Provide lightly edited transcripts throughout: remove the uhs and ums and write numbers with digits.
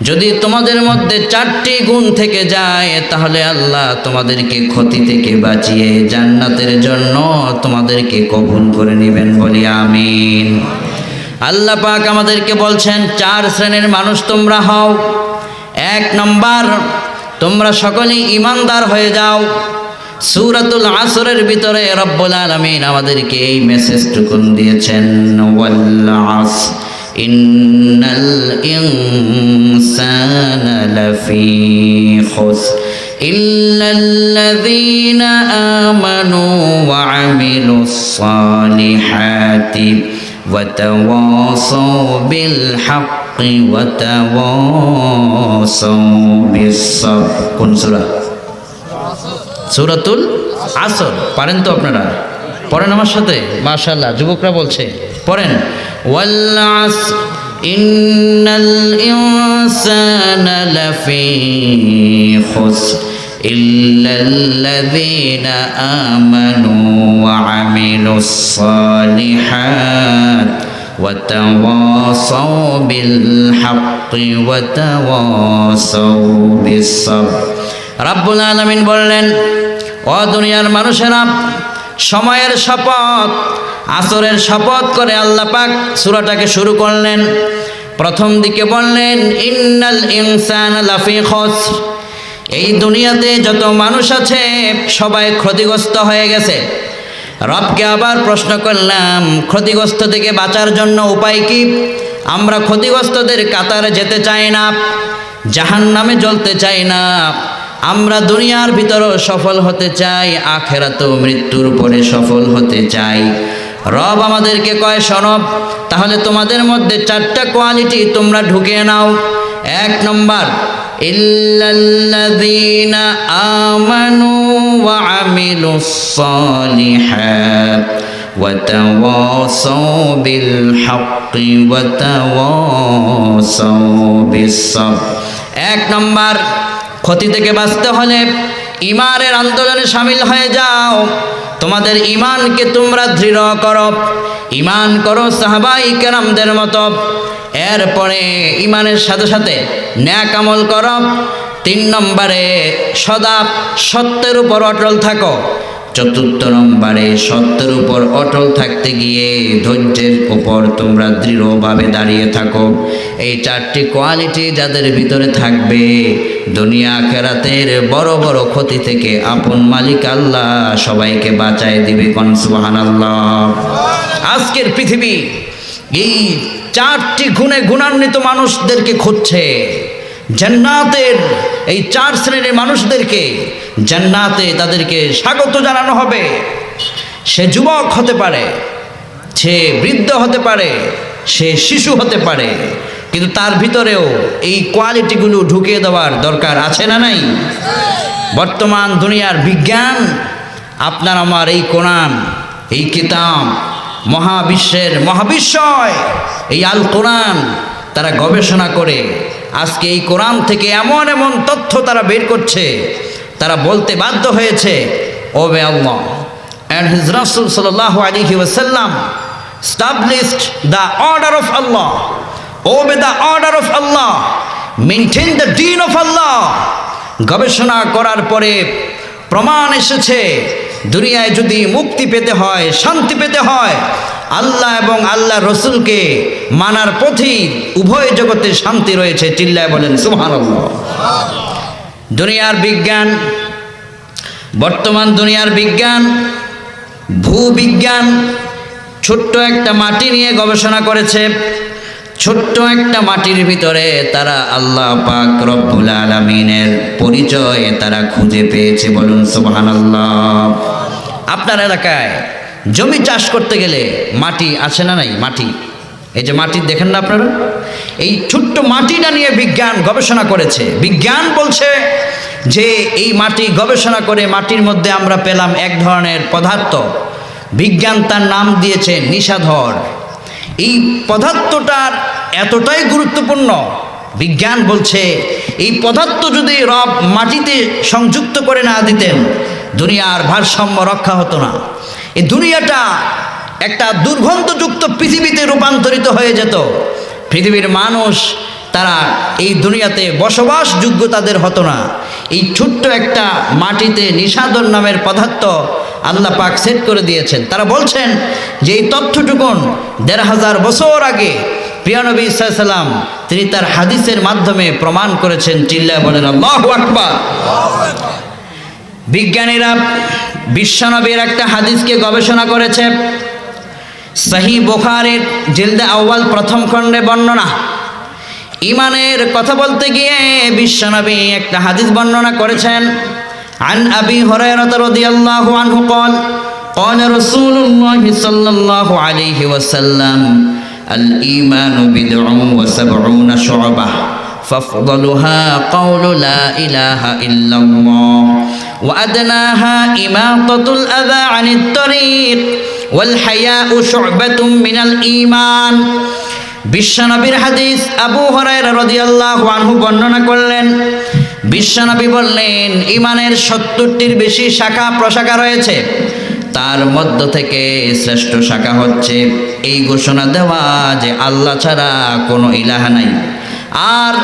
যদি তোমাদের মধ্যে 4টি গুণ থেকে যায় তাহলে আল্লাহ তোমাদেরকে ক্ষতি থেকে বাঁচিয়ে জান্নাতের জন্য তোমাদেরকে কবুল করে নেবেন, বলি আমিন। আল্লাহ পাক আমাদেরকে বলছেন 4 শ্রেণীর মানুষ তোমরা হও। 1 নম্বর, তোমরা সকলেই ঈমানদার হয়ে যাও। সূরাতুল আসরের ভিতরে রব্বুল আলামিন আমাদেরকে এই মেসেজটুকুন দিয়েছেন, ওয়াল আসর ইন্নাল ইনসানা লাফি খুসর ইল্লাল্লাযীনা আমানু ওয়া আমিলুস সালিহাতি ওয়া তাওয়াসাউ বিল হাক্কি ওয়া তাওয়াসাউ বিস সাবর। কোন সূরা? সূরাতুল আসর। পারেন তো আপনারা? পড়েন আমার সাথে, মাশাআল্লাহ। যুবকরা বলছে পড়েন, ওয়াল আসর ইন্নাল ইনসানা লাফি খুসর ইল্লাল্লাযীনা আমানু ওয়া আমিলুস সালিহাত ওয়া তাওয়াসাউ বিল হাক্কি ওয়া তাওয়াসাউ বিস সাবর। রাব্বুল আলামিন বললেন, ও দুনিয়ার মানুষেরা, সময়ের শপথ, আসরের শপথ করে আল্লাহ পাক সূরাটাকে শুরু করলেন। প্রথম দিকে বললেন ইন্নাল ইনসানা লাফি খুসর। এই দুনিয়াতে যত মানুষ আছে সবাই ক্ষতিগ্রস্ত হয়ে গেছে। রবকে আবার প্রশ্ন করলাম, ক্ষতিগ্রস্ত থেকে বাঁচার জন্য উপায় কি? আমরা ক্ষতিগ্রস্তদের কাতারে যেতে চাই না, জাহান্নামে জ্বলতে চাই না। আমরা দুনিয়ার ভিতরও সফল হতে চাই, আখেরাতেও মৃত্যুর পরে সফল হতে চাই। রব আমাদেরকে কয়, শোনো, তাহলে তোমাদের মধ্যে 4টা কোয়ালিটি তোমরা ঢুকিয়ে নাও। 1 নম্বর, ইল্লাল্লাযীনা আমানু ওয়া আমিলুস সালিহাত ওয়া তাওয়াসাউ বিল হাক্কি ওয়া তাওয়াসাউ বিস সাবর। 1 নম্বর, ক্ষতি থেকে বাঁচতে হলে ঈমানের আন্দোলনে শামিল হয়ে যাও। তোমাদের ঈমানকে তোমরা দৃঢ় করো, ঈমান করো সাহাবায়ে কেরামদের মতো। এরপরে ঈমানের সাথে সাথে নেক আমল করো। 3 নম্বরে, সদা সত্যের উপর অটল থাকো। 4 নম্বরে, সত্যের উপর অটল থাকতে গিয়ে ধৈর্যের উপর তোমরা দৃঢ়ভাবে দাঁড়িয়ে থাকো। এই 4টি কোয়ালিটি যাদের ভিতরে থাকবে, দুনিয়া আখিরাতের বড় বড় ক্ষতি থেকে আপন মালিক আল্লাহ সবাইকে বাঁচায় দিবে। কোন সুবহানাল্লাহ। আজকের পৃথিবী এই 4টি গুণে গুণান্বিত মানুষদেরকে খুঁজছে। জান্নাতের এই 4 শ্রেণীর মানুষদেরকে জান্নাতে তাদেরকে স্বাগত জানানো হবে। সে যুবক হতে পারে, সে বৃদ্ধ হতে পারে, সে শিশু হতে পারে, কিন্তু তার ভিতরেও এই কোয়ালিটিগুলো ঢুকিয়ে দেওয়ার দরকার আছে না নাই? বর্তমান দুনিয়ার বিজ্ঞান আপনার আমার এই কোরআন, এই কিতাব, মহাবিশ্বের মহাবিশ্বয় এই আল কোরআন তারা গবেষণা করে আজকে এই কোরআন থেকে এমন এমন তথ্য তারা বের করছে, তারা বলতে বাধ্য হয়েছে, ওবে আল্লাহ and his Rasul sallallahu alaihi wasallam established the order of Allah, obey the order of Allah, maintain the deen of Allah। গবেষণা করার পরে প্রমাণ এসেছে, দুনিয়ায় যদি মুক্তি পেতে হয়, শান্তি পেতে হয়, আল্লাহ এবং আল্লাহ রসুলকে মানার পথেই উভয় জগতে শান্তি রয়েছে। চিল্লায় বলেন সুবহানাল্লাহ। দুনিয়ার বিজ্ঞান, বর্তমান দুনিয়ার বিজ্ঞান, ভূবিজ্ঞান ছোট্ট একটা মাটি নিয়ে গবেষণা করেছে। ছোট্ট একটা মাটির ভিতরে তারা আল্লাহ পাক রব্বুল আলামিনের পরিচয় তারা খুঁজে পেয়েছে। বলুন সুবহানাল্লাহ। আপনার এলাকায় জমি চাষ করতে গেলে মাটি আছে না নাই? মাটি, এই যে মাটি দেখেন না আপনারা, এই ছোট্ট মাটিটা নিয়ে বিজ্ঞান গবেষণা করেছে। বিজ্ঞান বলছে যে এই মাটি গবেষণা করে মাটির মধ্যে আমরা পেলাম এক ধরনের পদার্থ, বিজ্ঞান তার নাম দিয়েছে নিশাধর। এই পদার্থটার এতটাই গুরুত্বপূর্ণ, বিজ্ঞান বলছে এই পদার্থ যদি রব মাটিতে সংযুক্ত করে না দিতেন, দুনিয়ার ভারসাম্য রক্ষা হতো না। এই দুনিয়াটা একটা দুর্গন্ধযুক্ত পৃথিবীতে রূপান্তরিত হয়ে যেত। পৃথিবীর মানুষ তারা এই দুনিয়াতে বসবাসযোগ্য তাদের হতো না। এই ছোট্ট একটা মাটিতে নিষাদন নামের পদার্থ আল্লাহ পাক সেট করে দিয়েছেন। তারা বলছেন যে এই তথ্যটুকুন ১৫০০ বছর আগে প্রিয় নবী সাল্লাল্লাহু আলাইহি ওয়াসাল্লাম তিনি তার হাদিসের মাধ্যমে প্রমাণ করেছেন। চিল্লায় বলেন আল্লাহু আকবার। বিজ্ঞানীরা বিশ্বনবীর একটা হাদিসকে গবেষণা করেছে। সহিহ বুখারীর জিলদে আউয়াল প্রথম খণ্ডে বর্ণনা। ঈমানের কথা বলতে গিয়ে বিশ্বনবী একটা হাদিস বর্ণনা করেছেন। আন আবি হুরায়রা রাদিয়াল্লাহু আনহু قال قال رسول الله صلى الله عليه وسلم الإيمان بضع وسبعون شعبة فافضلها قول لا إله إلا الله وأدناها إماطة الأذى عن الطريق والحياء شعبة من الإيمان। বিশ্বনবীর হাদিস আবু হুরায়রা রাদিয়াল্লাহু আনহু বর্ণনা করলেন। বিশ্বনবী বললেন ঈমানের ৭০টির বেশি শাখা প্রশাখা রয়েছে, তার মধ্য থেকে শ্রেষ্ঠ শাখা হচ্ছে এই ঘোষণা দেওয়া যে আল্লাহ ছাড়া কোনো ইলাহা নাই। আর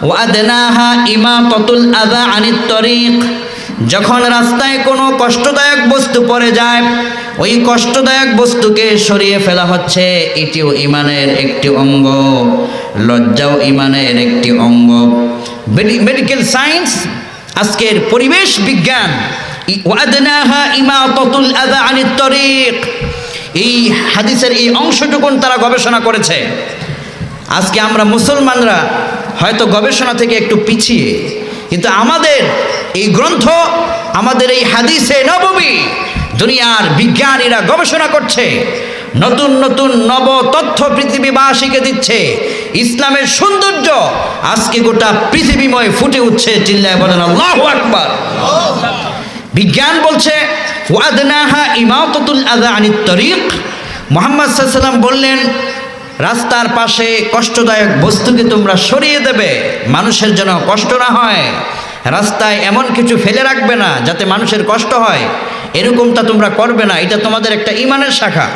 ওয়াদনাহা ইমাতাতুল আযা আনিত তরিক, যখন রাস্তায় কোনো কষ্টদায়ক বস্তু পড়ে যায় ওই কষ্টদায়ক বস্তুকে সরিয়ে ফেলা হচ্ছে, এটিও ঈমানের একটি অঙ্গ। লজ্জাও ঈমানের একটি অঙ্গ। মেডিকেল সায়েন্স, আজকের পরিবেশ বিজ্ঞান, ওয়াদনাহা ইমাতাতুল আযা আনিত তরিক, এই হাদিসের এই অংশটুকুন তারা গবেষণা করেছে। আজকে আমরা মুসলমানরা হয়তো গবেষণা থেকে একটু পিছিয়ে, কিন্তু আমাদের এই গ্রন্থ, আমাদের এই হাদিসে নববী দুনিয়ার বিজ্ঞানীরা গবেষণা করছে, নতুন নতুন নব তথ্য পৃথিবীবাসীকে দিচ্ছে। ইসলামের সৌন্দর্য আজকে গোটা পৃথিবীময় ফুটে উঠছে। চিল্লায় বলেন আল্লাহু আকবার। বিজ্ঞান বলছে ওয়াদনাহা ইমাতাতুল আযা আনিত তরিক। মুহাম্মদ সাল্লাল্লাহু আলাইহি ওয়াসাল্লাম বললেন রাস্তার পাশে কষ্টদায়ক বস্তুকে তোমরা সরিয়ে দেবে, মানুষের যেন কষ্ট না হয়। রাস্তায় এমন কিছু ফেলে রাখবে না যাতে মানুষের কষ্ট হয়, এরকমটা তোমরা করবে না। এটা তোমাদের একটা ঈমানের শাখা।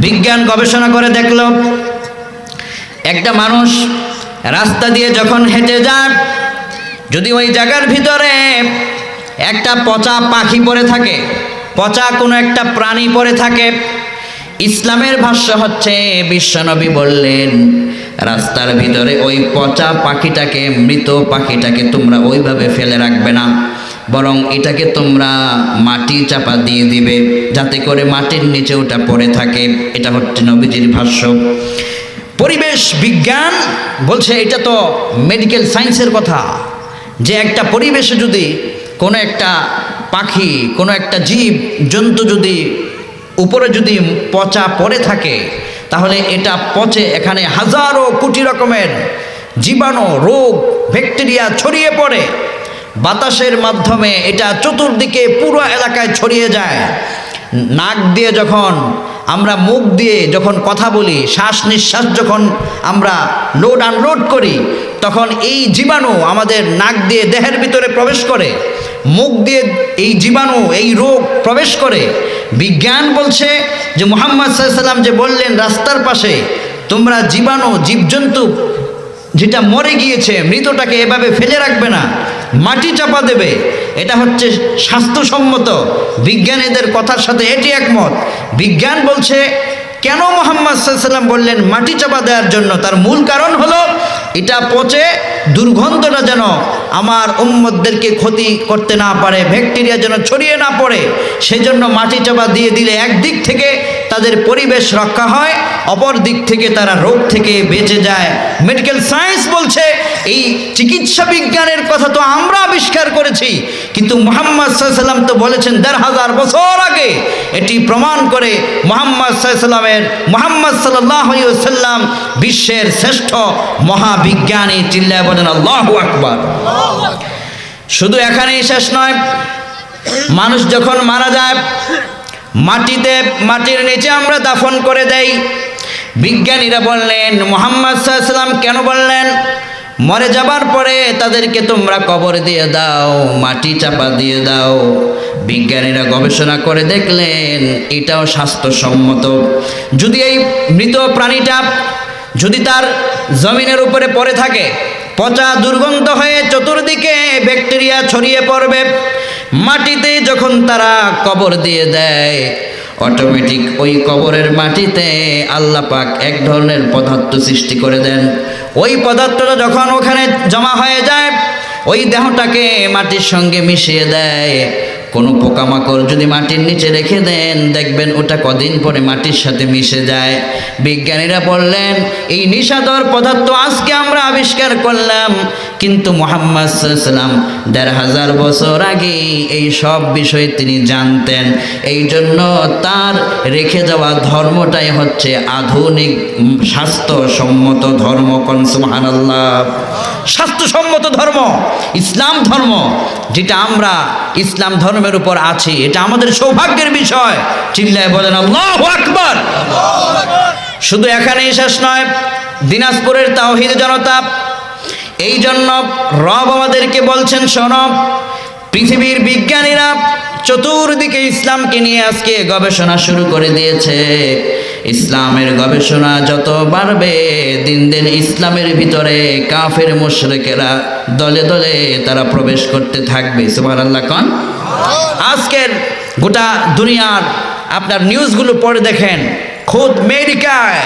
বিজ্ঞান গবেষণা করে দেখলো একটা মানুষ রাস্তা দিয়ে যখন হেঁটে যায়, যদি ওই জায়গার ভিতরে একটা পচা পাখি পড়ে থাকে, পচা কোনো একটা প্রাণী পড়ে থাকে, ইসলামের ভাষ্য হচ্ছে বিশ্বনবী বললেন রাস্তার ভিতরে ওই পচা পাখিটাকে, মৃত পাখিটাকে তোমরা ওইভাবে ফেলে রাখবে না, বরং এটাকে তোমরা মাটি চাপা দিয়ে দিবে যাতে করে মাটির নিচে ওটা পড়ে থাকে। এটা হচ্ছে নবীজির ভাষ্য। পরিবেশ বিজ্ঞান বলছে এটা তো মেডিকেল সায়েন্সের কথা, যে একটা পরিবেশে যদি কোনো একটা পাখি, কোনো একটা জীব জন্তু যদি উপরে যদি পচা পড়ে থাকে, তাহলে এটা পচে এখানে হাজারো কোটি রকমের জীবাণু, রোগ, ব্যাকটেরিয়া ছড়িয়ে পড়ে। বাতাসের মাধ্যমে এটা চতুর্দিকে পুরো এলাকায় ছড়িয়ে যায়। নাক দিয়ে যখন আমরা, মুখ দিয়ে যখন কথা বলি, শ্বাস নিঃশ্বাস যখন আমরা লোড আনলোড করি, তখন এই জীবাণু আমাদের নাক দিয়ে দেহের ভিতরে প্রবেশ করে, মুখ দিয়ে এই জীবাণু, এই রোগ প্রবেশ করে। বিজ্ঞান বলছে যে মুহাম্মদ সাল্লাল্লাহু আলাইহি ওয়াসাল্লাম যে বললেন রাস্তার পাশে তোমরা জীবাণু, জীবজন্তু যেটা মরে গিয়েছে মৃতটাকে এভাবে ফেলে রাখবে না, মাটি চাপা দেবে, এটা হচ্ছে স্বাস্থ্যসম্মত। বিজ্ঞানীদের কথার সাথে এটি একমত। বিজ্ঞান বলছে কেন মুহাম্মদ সাল্লাল্লাহু আলাইহি ওয়াসাল্লাম বললেন মাটি চাপা দেওয়ার জন্য, তার মূল কারণ হলো এটা পচে দুর্গন্ধটা যেন আমার উম্মতদেরকে ক্ষতি করতে না পারে, ব্যাকটেরিয়া যেন ছড়িয়ে না পড়ে, সেজন্য মাটি চাপা দিয়ে দিলে একদিক থেকে তাদের পরিবেশ রক্ষা হয়, অপর দিক থেকে তারা রোগ থেকে বেঁচে যায়। মেডিকেল সায়েন্স বলছে এই চিকিৎসা বিজ্ঞানের কথা তো আমরা আবিষ্কার করেছি, কিন্তু মুহাম্মদ সাল্লাল্লাহু আলাইহি ওয়াসাল্লাম তো বলেছেন ১৫০০ বছর আগে। এটি প্রমাণ করে মুহাম্মদ সাল্লাল্লাহু আলাইহি ওয়াসাল্লাম বিশ্বের শ্রেষ্ঠ মহাবিজ্ঞানী। চিল্লায় বলেন আল্লাহু আকবার। শুধু এখানেই শেষ নয়, মানুষ যখন মারা যায় মাটির নিচে আমরা দাফন করে দেই। বিজ্ঞানীরা বললেন মুহাম্মদ সাল্লাল্লাহু আলাইহি ওয়াসাল্লাম কেন বললেন মরে যাবার পরে তাদেরকে তোমরা কবর দিয়ে দাও, মাটি চাপা দিয়ে দাও? বিজ্ঞানীরা গবেষণা করে দেখলেন এটাও স্বাস্থ্যসম্মত। যদি এই মৃত প্রাণীটা যদি তার জমিনের উপরে পড়ে থাকে, পচা দুর্গন্ধ হয়ে চতুর্দিকে ব্যাকটেরিয়া ছড়িয়ে পড়বে। মাটিতে যখন তারা কবর দিয়ে দেয়, অটোমেটিক ওই কবরের মাটিতে আল্লাহ পাক এক ধরনের পদার্থ সৃষ্টি করে দেন। ওই পদার্থটা যখন ওখানে জমা হয়ে যায়, ওই দেহটাকে মাটির সঙ্গে মিশিয়ে দেয়। কোনো পোকামাকড় যদি মাটির নিচে রেখে দেন, দেখবেন ওটা কদিন পরে মাটির সাথে মিশে যায়। বিজ্ঞানীরা বললেন এই নিশাদর পদার্থ আজকে আমরা আবিষ্কার করলাম, কিন্তু মুহাম্মদ সাল্লাল্লাহু আলাইহি ওয়াসাল্লাম ১৫০০ বছর আগে এই সব বিষয়ে তিনি জানতেন। এই জন্য তার রেখে যাওয়া ধর্মটাই হচ্ছে আধুনিক স্বাস্থ্যসম্মত ধর্ম। কোন সুবহানাল্লাহ! স্বাস্থ্যসম্মত ধর্ম ইসলাম ধর্ম, যেটা আমরা ইসলাম ধর্মের উপর আছি, এটা আমাদের সৌভাগ্যের বিষয়। চিল্লায় বলেন আল্লাহু আকবার। শুধু এখানেই শেষ নয়, দিনাজপুরের তাওহীদ জনতা, এই জন্য রব আমাদেরকে বলছেন, শোনো, পৃথিবীর বিজ্ঞানীরা চতুর্দিকে ইসলামকে নিয়ে আজকে গবেষণা শুরু করে দিয়েছে। ইসলামের গবেষণা যত বাড়বে, দিন দিন ইসলামের ভিতরে কাফের মুশরিকেরা দলে দলে তারা প্রবেশ করতে থাকবে। সুবহানাল্লাহ কোন। আজকের গোটা দুনিয়ার আপনার নিউজগুলো পড়ে দেখেন, খোদ আমেরিকায়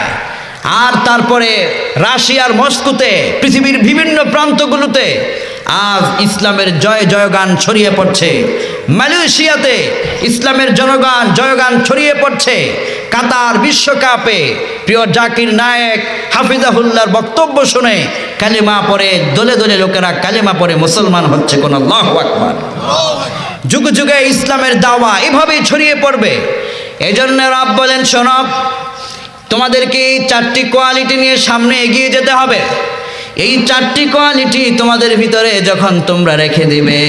আর তারপরে রাশিয়ার মস্কোতে, পৃথিবীর বিভিন্ন প্রান্তগুলোতে আজ ইসলামের জয় জয়গান ছড়িয়ে পড়ছে। মালয়েশিয়াতে ইসলামের জয়গান ছড়িয়ে পড়ছে। কাতার বিশ্বকাপে প্রিয় জাকির নায়েক হাফিজাহুল্লাহর বক্তব্য শুনে কালেমা পড়ে দলে দলে লোকেরা কালেমা পড়ে মুসলমান হচ্ছে। কোন আল্লাহু আকবার। যুগে যুগে ইসলামের দাওয়া এভাবেই ছড়িয়ে পড়বে। এজন্য রব বলেন, শোনো, তোমাদেরকে এই 4টি কোয়ালিটি নিয়ে সামনে এগিয়ে যেতে হবে। এই 4টি কোয়ালিটি তোমাদের ভিতরে যখন তোমরা রেখে দিবে,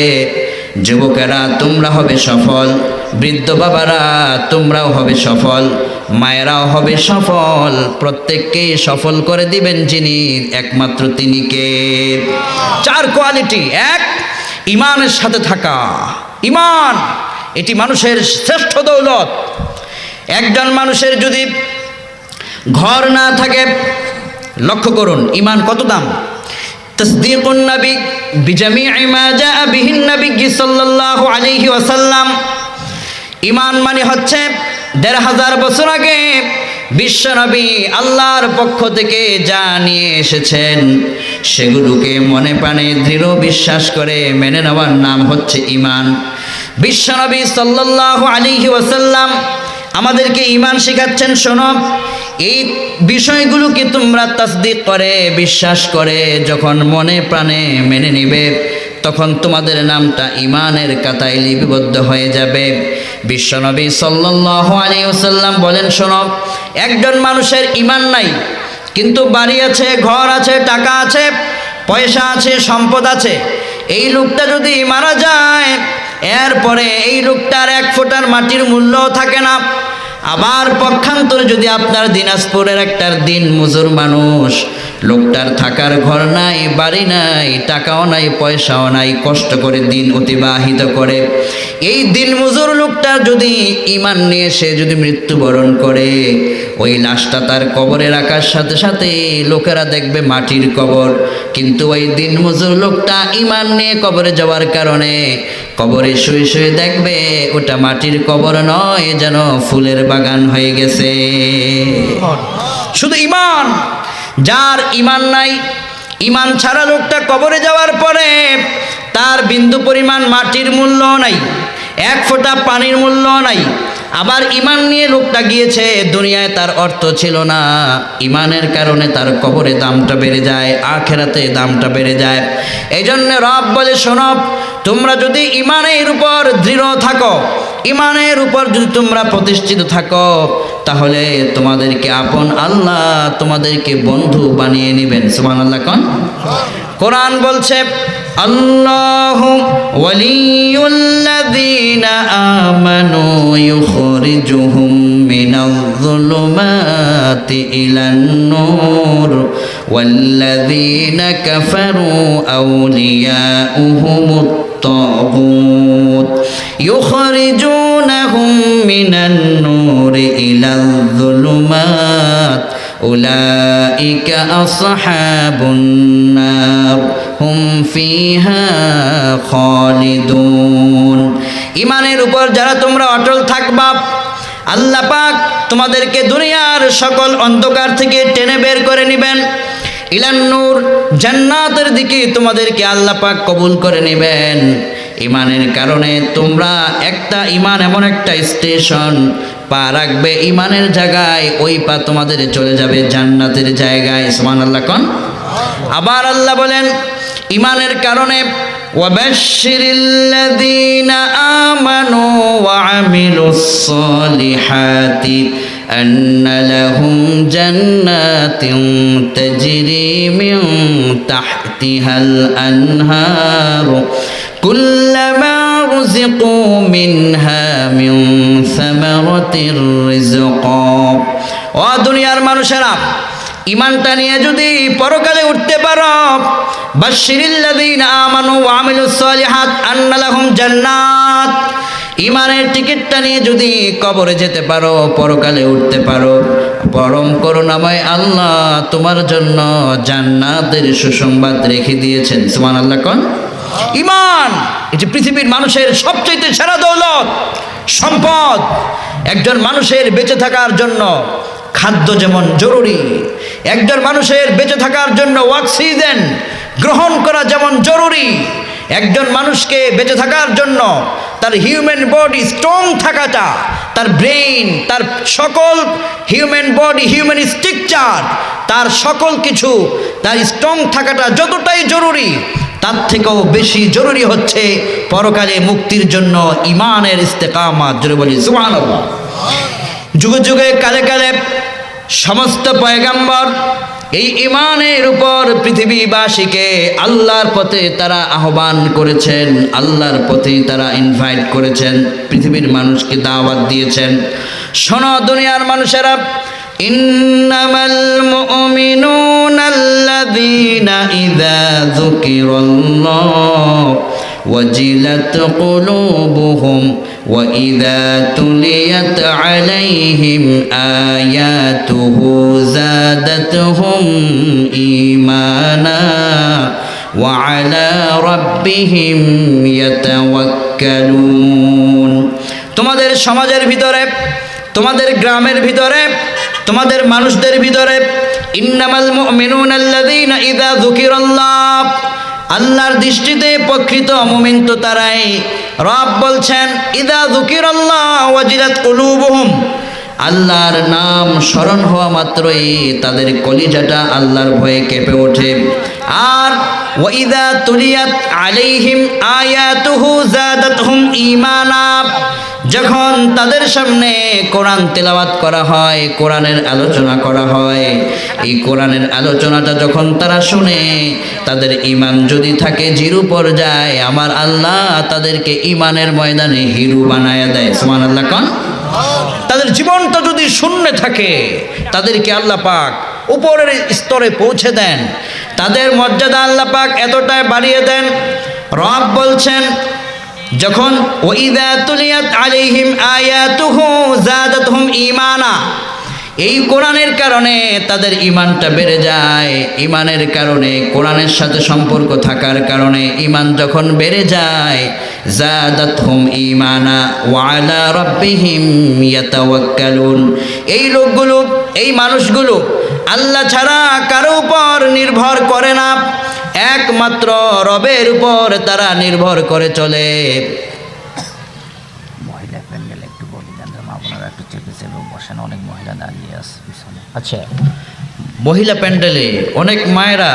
যুবকেরা তোমরা হবে সফল, বৃদ্ধ বাবারা তোমরাও হবে সফল, মায়েরাও হবে সফল। প্রত্যেককে সফল করে দিবেন যিনি, একমাত্র তিনি কে? 4 কোয়ালিটি। 1, ঈমানের সাথে থাকা। ঈমান এটি মানুষের শ্রেষ্ঠ দৌলত। একজন মানুষের যদি ঘর না থাকে, লক্ষ্য করুন ঈমান কত দাম। তাসদীকুন নবী বিজামিই মা জাআ বিহিন নবী সাল্লাল্লাহু আলাইহি ওয়াসাল্লাম। ঈমান মানে হচ্ছে ১৫০০ বছর আগে বিশ্বনবী আল্লাহর পক্ষ থেকে যা নিয়ে এসেছেন, সেগুলোকে মনে প্রাণে দৃঢ় বিশ্বাস করে মেনে নেওয়ার নাম হচ্ছে ঈমান। বিশ্বনবী সাল্লাল্লাহু আলাইহি ওয়াসাল্লাম আমাদেরকে ঈমান শেখাচ্ছেন, শোনো, এই বিষয়গুলোকে তোমরা তাসদীক করে বিশ্বাস করে যখন মনে প্রাণে মেনে নিবে, তখন তোমাদের নামটা ঈমানের খাতায় লিপিবদ্ধ হয়ে যাবে। বিশ্বনবী সাল্লাল্লাহু আলাইহি ওয়াসাল্লাম বলেন, শোনো, একজন মানুষের ঈমান নাই, কিন্তু বাড়ি আছে, ঘর আছে, টাকা আছে, পয়সা আছে, সম্পদ আছে, এই লোকটা যদি মারা যায়, এরপরে এই লোকটার 1 ফোঁটার মাটির মূল্যও থাকে না। আবার পক্ষান্তরে যদি আপনার দিনাজপুরের একটা দিন মজুর মানুষ, লোকটার থাকার ঘর নাই, বাড়ি নাই, টাকাও নাই, পয়সাও নাই, কষ্ট করে দিন অতিবাহিত করে, এই দিন মজুর লোকটা যদি ঈমান নিয়ে সে যদি মৃত্যুবরণ করে, ওই লাশটা তার কবরে রাখার সাথে সাথে লোকেরা দেখবে মাটির কবর, কিন্তু ওই দিন মজুর লোকটা ঈমান নিয়ে কবরে যাওয়ার কারণে কবরে শুয়ে শুয়ে দেখবে ওটা মাটির কবর নয়, যেন ফুলের বাগান হয়ে গেছে। শুধু ঈমান। যার ঈমান নাই, ঈমান ছাড়া লোকটা কবরে যাওয়ার পরে তার বিন্দু পরিমাণ মাটির মূল্য নাই, 1 ফোঁটা পানির মূল্য নাই। আবার ঈমান নিয়ে লোকটা গিয়েছে দুনিয়ায়, তার অর্থ ছিল না, ঈমানের কারণে তার কবরে দামটা বেড়ে যায়, আখিরাতে দামটা বেড়ে যায়। এই জন্য রব বলে, শোনো, তোমরা যদি ঈমানের উপর দৃঢ় থাকো, ঈমানের উপর যদি তোমরা প্রতিষ্ঠিত থাকো, তাহলে তোমাদেরকে আপন আল্লাহ তোমাদেরকে বন্ধু বানিয়ে নেবেন। সুবহানাল্লাহ কোন। কোরআন বলছে, আল্লাহু ওয়ালিয়ুল্লাযীনা আমানু ইউখরিজুহুম মিনায-যুলুমাতি ইলান-নূর ওয়াল্লাযীনা কাফারু আউলিয়াউহুমুত-তাগুত ইউখরিজুনাহুম মিনান-নূরি ইলায-যুলুমাত উলাইকা আসহাবুন নার হুম ফিহা খালিদুন। ঈমানের উপর যারা তোমরা অটল থাকবা, আল্লাহ পাক তোমাদেরকে দুনিয়ার সকল অন্ধকার থেকে টেনে বের করে নেবেন, ইলান নূর জান্নাতের দিকে তোমাদেরকে আল্লাহ পাক কবুল করে নেবেন। ঈমানের কারণে তোমরা একটা ঈমান এমন একটা স্টেশন পা রাখবে ঈমানের জায়গায়, ওই পা তোমাদের চলে যাবে জান্নাতের জায়গায়। সুবহানাল্লাহ কোন। আবার আল্লাহ বলেন ঈমানের কারণে ওয়াবাশশিরিল্লাযীনা আমানু ওয়া আমিলুস সালিহাতি আন্না লাহুম জান্নাতিন তাজরি মিন তাহতিহাল আনহার কুল্লামা রুযিকু মিনহা মিন সামারাতির রিজকা। ও দুনিয়ার মানুষেরা, ঈমানটা নিয়ে যদি পরকালে উঠতে পারো, বাশশিরিল্লাযীনা আমানু ওয়া আমিলুস সালিহাত আন্না লাহুম জান্নাত, ঈমানের টিকিটটা নিয়ে যদি কবরে যেতে পারো, পরকালে উঠতে পারো, পরম করুণাময় আল্লাহ তোমার জন্য জান্নাতের সুসংবাদ রেখে দিয়েছেন। সুবহানাল্লাহ কোন। ঈমান এটি পৃথিবীর মানুষের সবচেয়ে সেরা দৌলত, সম্পদ। একজন মানুষের বেঁচে থাকার জন্য খাদ্য যেমন জরুরি, একজন মানুষের বেঁচে থাকার জন্য অক্সিজেন গ্রহণ করা যেমন জরুরি, একজন মানুষকে বেঁচে থাকার জন্য তার হিউম্যান বডি স্ট্রং থাকাটা, তার ব্রেইন, তার সকল হিউম্যান বডি, হিউম্যান স্ট্রাকচার, তার সকল কিছু, তার স্ট্রং থাকাটা যতটাই জরুরি, তার থেকেও বেশি জরুরি হচ্ছে পরকালে মুক্তির জন্য ঈমানের ইস্তেকামাত। জোরে বলি সুবহানাল্লাহ। যুগে যুগে কালে কালে সমস্ত পয়গাম্বর এই ঈমানের উপর পৃথিবীবাসীকে আল্লাহর পথে তারা আহ্বান করেছেন, আল্লাহর পথে তারা ইনভাইট করেছেন, পৃথিবীর মানুষকে দাওয়াত দিয়েছেন। শোনো দুনিয়ার মানুষেরা, ইন্নামাল মুমিনুনাল্লাযীনা ইযা যুকিরাল্লাহু ওয়াজিলাত কুলুবুহুম ওয়া ইযা তুলিয়াত আলাইহিম আয়াতুহু যাদাতুহুম ঈমানা ওয়া আলা রাব্বিহিম ইয়াতাওয়াক্কালুন। তোমাদের সমাজের ভিতরে, তোমাদের গ্রামের ভিতরে, তোমাদের মানুষদের ভিতরে ইন্নামাল মুমিনুনাল্লাযীনা ইযা যুকিরাল্লাহ, আল্লাহর দৃষ্টিতে প্রকৃত মুমিন তো তারাই। রব বলছেন ইযা যুকিরাল্লাহ ওয়াজিলাত কুলুবুহুম, আল্লাহর নাম স্মরণ হওয়া মাত্রই তাদের কলিজাটা আল্লাহর ভয়ে কেঁপে ওঠে। আর ওয়া ইযা তুলিয়াত আলাইহিম আয়াতুহু যাদাতুহুম ঈমানা, যখন তাদের সামনে কোরআন তেলাওয়াত করা হয়, কোরআনের আলোচনা করা হয়, এই কোরআনের আলোচনাটা যখন তারা শুনে, তাদের ঈমান যদি থাকে জিরো পর্যায়ে, আমার আল্লাহ তাদেরকে ঈমানের ময়দানে হিরো বানায়া দেয়। সুবহানাল্লাহ কোন। তাদের জীবনটা যদি শূন্য থাকে, তাদেরকে আল্লাহ পাক উপরের স্তরে পৌঁছে দেন, তাদের মর্যাদা আল্লাহ পাক এতটাই বাড়িয়ে দেন। রব বলছেন যখন ওয়াইদা তুলিয়াত আলাইহিম আয়াতুহু যাদাতুহুম ঈমানা, এই কোরআনের কারণে তাদের ঈমানটা বেড়ে যায়। ঈমানের কারণে, কোরআনের সাথে সম্পর্ক থাকার কারণে ঈমান যখন বেড়ে যায়, যাদাতুহুম ঈমানা ওয়া আলা রাব্বিহিম ইয়াতাওয়াক্কালুন, এই লোকগুলো, এই মানুষগুলো আল্লাহ ছাড়া কারো উপর নির্ভর করে না, একমাত্র রবের উপর তারা নির্ভর করে চলে। মহিলা প্যান্ডেল একটু বলি দেন, আপনারা একটু চেপে চেপে বসেন, অনেক মহিলা দাঁড়িয়ে আছে পিছনে। আচ্ছা, মহিলা প্যান্ডেলে অনেক মায়েরা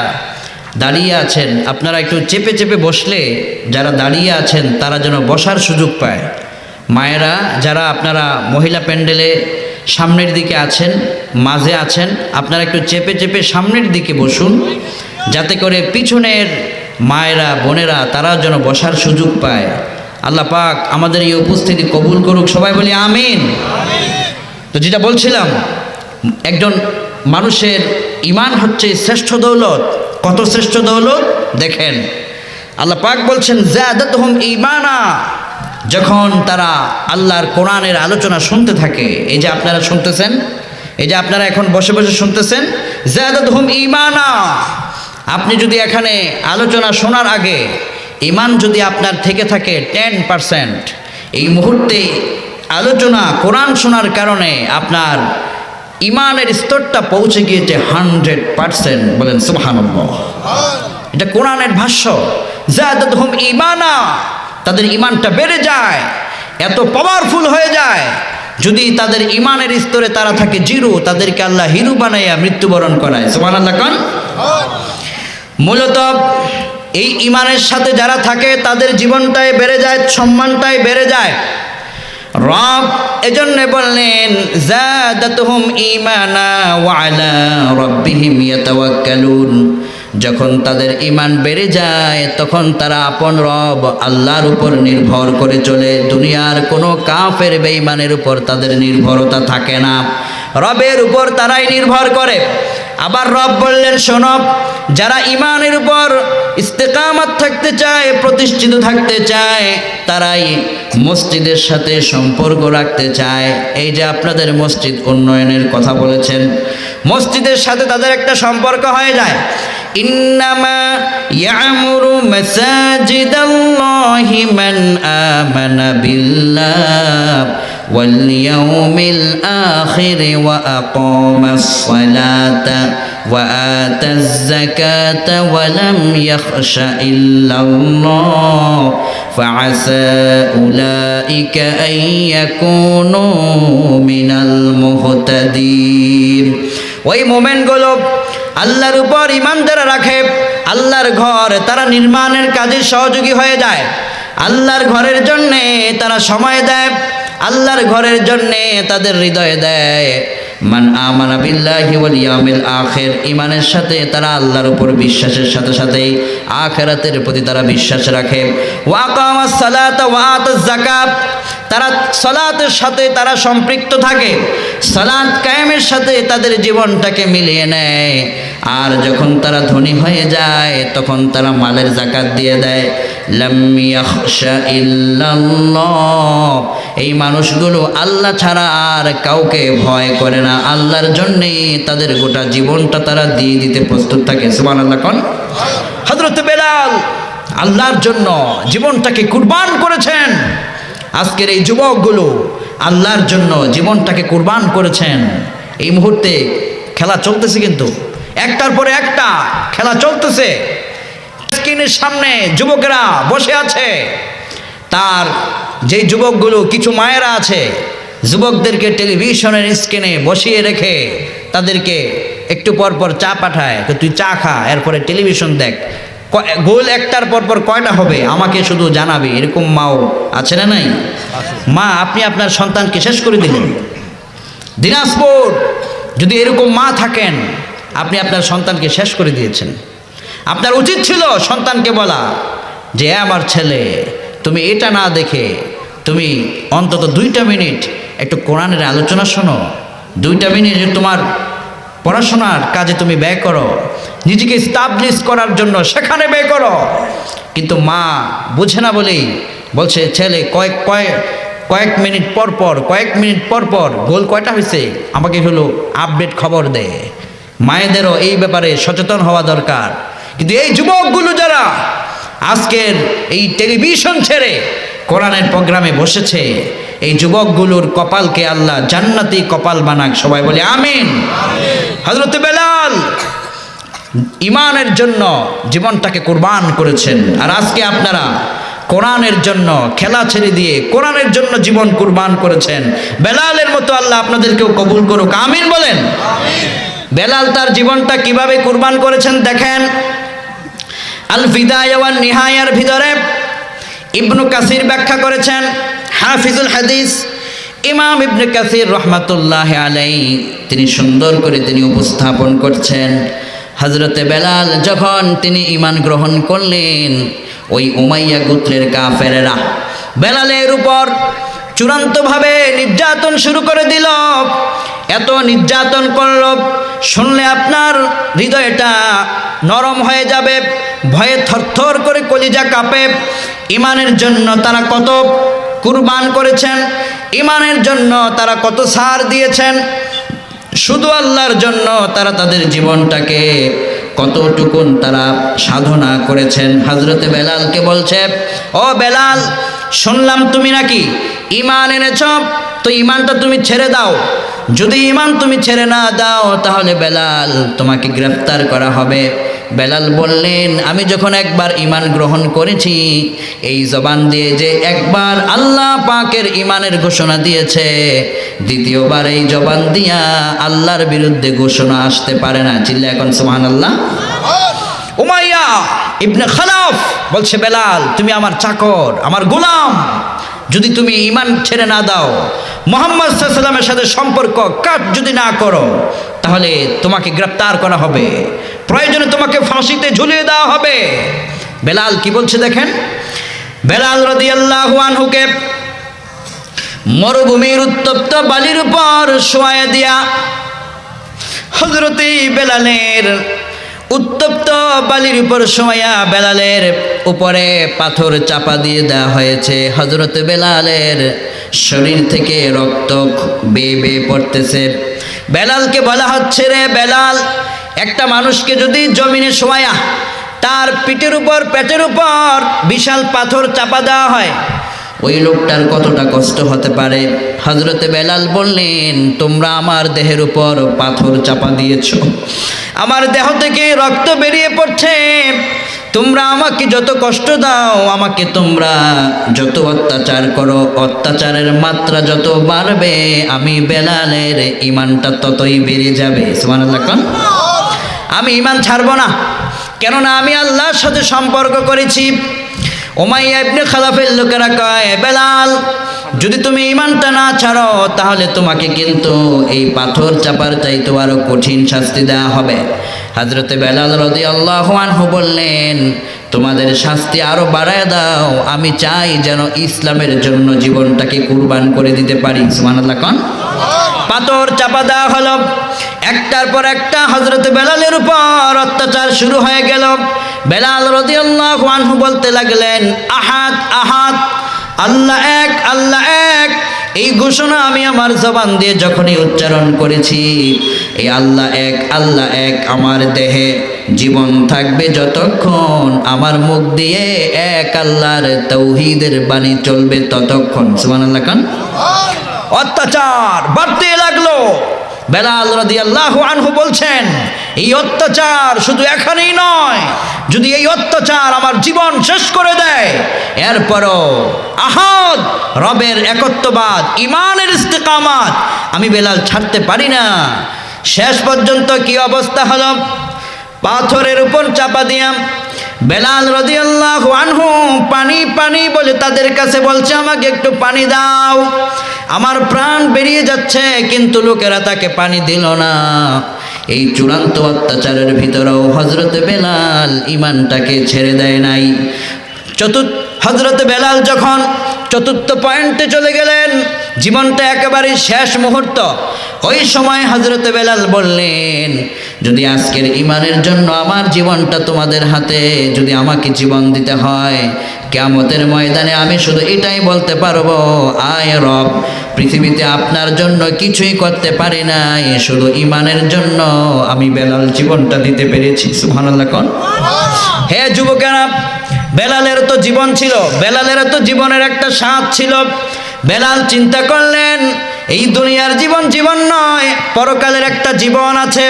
দাঁড়িয়ে আছেন, আপনারা একটু চেপে চেপে বসলে যারা দাঁড়িয়ে আছেন তারা যেন বসার সুযোগ পায়। মায়েরা যারা আপনারা মহিলা প্যান্ডেলে সামনের দিকে আছেন, মাঝে আছেন, আপনারা একটু চেপে চেপে সামনের দিকে বসুন, যাতে করে পিছনের মায়েরা, বোনেরা তারা যেন বসার সুযোগ পায়। আল্লাহ পাক আমাদের এই উপস্থিতি কবুল করুক, সবাই বলি আমিন। তো যেটা বলছিলাম, একজন মানুষের ঈমান হচ্ছে শ্রেষ্ঠ দৌলত। কত শ্রেষ্ঠ দৌলত দেখেন, আল্লাহ পাক বলছেন যাদাতুহুম ঈমানা, যখন তারা আল্লাহর কোরআনের আলোচনা শুনতে থাকে, এই যে আপনারা শুনতেছেন, এই যে আপনারা এখন বসে বসে শুনতেছেন, যাদাতহুম ঈমানা। আপনি যদি এখানে আলোচনা শোনার আগে ঈমান যদি আপনার থেকে থাকে 10%, এই মুহূর্তে আলোচনা কোরআন শোনার কারণে আপনার ঈমানের স্তরটা পৌঁছে গিয়েছে 100%। বলেন সুবহানাল্লাহ। এটা কোরআনের ভাষ্য। যাদাতহুম ঈমানা, তাদের ঈমানটা বেড়ে যায়, এত পাওয়ারফুল হয়ে যায়। যদি তাদের ঈমানের স্তরে তারা থাকে জিরো, তাদেরকে আল্লাহ হিরো বানাইয়া মৃত্যুবরণ করায়। সুবহানাল্লাহ কোন। মূলত এই ঈমানের সাথে যারা থাকে তাদের জীবনটাই বেড়ে যায়, সম্মানটাই বেড়ে যায়। রব এজন্য বললেন যাদাতহুম ঈমানা ওয়া আলা রাব্বিহিম ইয়াতাওয়াক্কালুন। যখন তাদের ঈমান বেড়ে যায় তখন তারা আপন রব আল্লাহর উপর নির্ভর করে চলে। দুনিয়ার কোনো কাফের বেঈমানের উপর তাদের নির্ভরতা থাকে না, রবের উপর তারাই নির্ভর করে। আবার রব বললেন, শোনো, যারা ঈমানের উপর ইস্তেকামত থাকতে চায়, প্রতিষ্ঠিত থাকতে চায়, তারাই মসজিদের সাথে সম্পর্ক রাখতে চায়। এই যে আপনাদের মসজিদ উন্নয়নের কথা বলেছেন, মসজিদের সাথে তাদের একটা সম্পর্ক হয়ে যায়। ইন্নামা ইয়ামুরু মাসাজিদাল্লাহি মান আমানা বিল্লাহ ওয়াল ইয়াউমিল আখির ওয়া আকামাস সালাতা ওয়া আতাজ যাকাতা ওয়া লাম ইয়াখশা ইল্লাল্লাহ ফাআসা উলাইকা আন ইয়াকুনু মিনাল মুহতাদিন। ওই মোমেনগুলো আল্লাহর উপর ঈমান যারা রাখে, আল্লাহর ঘর তারা নির্মাণের কাজে সহযোগী হয়ে যায়, আল্লাহর ঘরের জন্যে তারা সময় দেয়, আল্লাহর ঘরের জন্যে তাদের হৃদয় দেয়। মান আমানা বিল্লাহি ওয়াল ইয়াউমিল আখির, ঈমানের সাথে তারা আল্লাহর উপর বিশ্বাসের সাথে সাথেই আখিরাতের প্রতি তারা বিশ্বাস রাখে। ওয়া আকামাস সালাতা ওয়া আতাজ যাকাত, তারা সালাতের সাথে তারা সম্পৃক্ত থাকে, সালাত কায়েমের সাথে তাদের জীবনটাকে মিলিয়ে নেয়। আর যখন তারা ধনী হয়ে যায় তখন তারা মালের যাকাত দিয়ে দেয়। লাম ইয়াখশা ইল্লাল্লাহ, এই মানুষগুলো আল্লাহ ছাড়া আর কাউকে ভয় করে না, আল্লাহর জন্যে তাদের গোটা জীবনটা তারা দিয়ে দিতে প্রস্তুত থাকে। সুবহানাল্লাহ কোন। হযরত বেলাল আল্লাহর জন্য জীবনটাকে কুরবান করেছেন। আজকের এই যুবকগুলো আল্লাহর জন্য জীবনটাকে কুরবান করেছেন। এই মুহূর্তে খেলা চলতেছে, কিন্তু একটার পরে একটা খেলা চলতেছে। স্ক্রিনের সামনে যুবকেরা বসে আছে, তার যেই যুবকগুলো কিছু মায়েরা আছে যুবকদেরকে টেলিভিশনের স্ক্রিনে বসিয়ে রেখে তাদেরকে একটু পর পর চা পাঠায়, তুই চা খা, এরপরে টেলিভিশন দেখ। গোল একটার পর পর কয়টা হবে আমাকে শুধু জানাবে, এরকম মাও আছে না নাই? মা, আপনি আপনার সন্তানকে শেষ করে দিলেন। দিনাজপুর যদি এরকম মা থাকেন, আপনি আপনার সন্তানকে শেষ করে দিয়েছেন। আপনার উচিত ছিল সন্তানকে বলা যে আমার ছেলে, তুমি এটা না দেখে তুমি অন্তত 2টা মিনিট একটু কোরআনের আলোচনা শোনো, 2টা মিনিট তোমার পড়াশোনার কাজে তুমি ব্যয় করো, নিজেকে এস্টাবলিশ করার জন্য সেখানে ব্যয় করো। কিন্তু মা বুঝে না বলেই বলছে ছেলে কয়েক মিনিট পর পর গোল কয়টা হয়েছে আমাকে হলো আপডেট খবর দেয়। মায়েদেরও এই ব্যাপারে সচেতন হওয়া দরকার। কিন্তু এই যুবকগুলো যারা আজকের এই টেলিভিশন ছেড়ে কোরআনের প্রোগ্রামে বসেছে, এই যুবকগুলোর কপালকে আল্লাহ জান্নাতি কপাল বানাক। সবাই বলে আমিন। হযরত বেলাল ঈমানের জন্য জীবনটাকে কুরবান করেছেন, আর আজকে আপনারা কোরআনের জন্য খেলা ছেড়ে দিয়ে কোরআনের জন্য জীবন কুরবান করেছেন। বেলালের মতো আল্লাহ আপনাদেরকেও কবুল করুক, আমিন বলেন। বেলাল তার জীবনটা কিভাবে কুরবান করেছেন দেখেন। আল বিদায়া ওয়ান নিহায়ার ভিতরে ইবনু কাসির ব্যাখ্যা করেছেন, হাফিজুল হাদিস ইমাম ইবনে কাসির রহমাতুল্লাহি আলাইহি তিনি সুন্দর করে তিনি উপস্থাপন করছেন। হযরতে বেলাল যখন তিনি ঈমান গ্রহণ করলেন, ওই উমাইয়া গোত্রের কাফেরেরা বেলালের উপর চূড়ান্তভাবে নির্যাতন শুরু করে দিল। এত নির্যাতন করল, শুনলে আপনার হৃদয়টা নরম হয়ে যাবে, ভয়ে থরথর করে কলিজা কাঁপে। ঈমানের জন্য তারা কত কুরবান করেছেন, ঈমানের জন্য তারা কত ছাড় দিয়েছেন। শুধু আল্লাহর জন্য তারা তাদের জীবনটাকে কতটুকুন তারা সাধনা করেছেন। হযরতে বেলালকে বলছে, ও বেলাল, শুনলাম তুমি নাকি ঈমান এনেছ, তো ঈমানটা তুমি ছেড়ে দাও। যদি ঈমান তুমি ছেড়ে না দাও তাহলে বেলাল তোমাকে গ্রেফতার করা হবে। বেলাল বললেন, আমি যখন একবার ঈমান গ্রহণ করেছি, এই জবান দিয়ে যে একবার আল্লাহ পাকের ঈমানের ঘোষণা দিয়েছে, দ্বিতীয়বার এই জবান দিয়া আল্লাহর বিরুদ্ধে ঘোষণা আসতে পারে না। চিল্লা এখন সুবহানাল্লাহ। উমাইয়া ইবনে খালাফ বলছে, বেলাল তুমি আমার চাকর, আমার গোলাম, যদি তুমি ঈমান ছেড়ে না দাও, মুহাম্মদ সাল্লাল্লাহু আলাইহি ওয়াসাল্লামের সাথে সম্পর্ক কাট যদি না করো, তাহলে তোমাকে গ্রেফতার করা হবে, প্রয়োজনে তোমাকে ফাঁসিতে ঝুলিয়ে দেওয়া হবে। বেলাল কি বলছে দেখেন। বেলাল রাদিয়াল্লাহু আনহুকে মরুভূমির উত্তপ্ত বালির উপর শোয়ায় দিয়া হযরতে বেলালের উত্তপ্ত বালির উপর শোয়া বেলালের উপরে পাথর চাপা দিয়ে দেওয়া হয়েছে। হযরতে বেলালের শরীর থেকে রক্ত বেয়ে বেয়ে পড়তেছে। বেলালকে বলা হচ্ছে, রে বেলাল, একটা মানুষকে যদি জমিনে শোয়া তার পিঠের উপর পেটের উপর বিশাল পাথর চাপা দেওয়া হয়, ওই লোকটার কতটা কষ্ট হতে পারে। হযরতে বেলাল বললেন, তোমরা আমার দেহের উপর পাথর চাপা দিয়েছো, আমার দেহ থেকে রক্ত বেরিয়ে পড়ছে, তোমরা আমাকে যত কষ্ট দাও, আমাকে তোমরা যত অত্যাচার করো, অত্যাচারের মাত্রা যত বাড়বে, আমি বেলালের ঈমানটা ততই বেড়ে যাবে। সুবহানাল্লাহ। আমি ঈমান ছাড়বো না, কেননা আমি আল্লাহর সাথে সম্পর্ক করেছি। উমাইয়া ইবনে খালাফের লোকেরা কয়, বেলাল, যদি তুমি ঈমানটা না ছাড়ো তাহলে তোমাকে কিন্তু এই পাথর চাপার চাইতে আরো কঠিন শাস্তি দেওয়া হবে। হযরতে বেলাল রাদিয়াল্লাহু আনহু বললেন, তোমাদের শাস্তি আরো বাড়ায় দাও, আমি চাই যেন ইসলামের জন্য জীবনটাকে কুরবান করে দিতে পারি। সুবহানাল্লাহ। কোন পাথর চাপা দেওয়া হলো, একটার পর একটা হযরতে বেলালের উপর অত্যাচার শুরু হয়ে গেল। বেলাল রাদিয়াল্লাহু আনহু বলতে লাগলেন, আহাদ আহাদ, আল্লাহ এক, আল্লাহ এক। এই ঘোষণা আমি আমার জবান দিয়ে যখনই উচ্চারণ করেছি, এই আল্লাহ এক, আল্লাহ এক আমার দেহে জীবন থাকবে যতক্ষণ, আমার মুখ দিয়ে এক আল্লাহর তাওহীদের বাণী চলবে ততক্ষণ। সুবহানাল্লাহ। কান অত্যাচার বাড়তে লাগলো। বেলাল রাদিয়াল্লাহু আনহু বলছেন, এই অত্যাচার শুধু এখানেই নয়, যদি এই অত্যাচার আমার জীবন শেষ করে দেয়, এরপরও আহাদ রবের একত্ববাদ, ঈমানের ইস্তিকামাত আমি বেলাল ছাড়তে পারি না। শেষ পর্যন্ত কি অবস্থা হলো, পাথরের উপর চাপা দিয়া বেলাল রাদিয়াল্লাহু আনহু পানি পানি বলে তাদের কাছে বলছে, আমাকে একটু পানি দাও, আমার প্রাণ বেরিয়ে যাচ্ছে, কিন্তু লোকেরা তাকে পানি দিল না। এই চূড়ান্ত অত্যাচারের ভিতরেও হযরতে বেলাল ঈমানটাকে ছেড়ে দেয় নাই। হযরতে বেলাল যখন চতুর্থ পয়েন্টে চলে গেলেন, জীবনটা একেবারে শেষ মুহূর্ত, ওই সময় হযরতে বেলাল বললেন, যদি আজকের ঈমানের জন্য আমার জীবনটা তোমাদের হাতে, যদি আমাকে জীবন দিতে হয়, কিয়ামতের ময়দানে আমি শুধু এটাই বলতে পারবো, আয় রব, পৃথিবীতে আপনার জন্য কিছুই করতে পারি নাই, শুধু ঈমানের জন্য আমি বেলাল জীবনটা দিতে পেরেছি। সুবহানাল্লাহ। কোন হে যুবকেরা, বেলালের তো জীবন ছিল, বেলালের তো জীবনের একটা স্বাদ ছিল। বেলাল চিন্তা করলেন, এই দুনিয়ার জীবন জীবন নয়, পরকালের একটা জীবন আছে।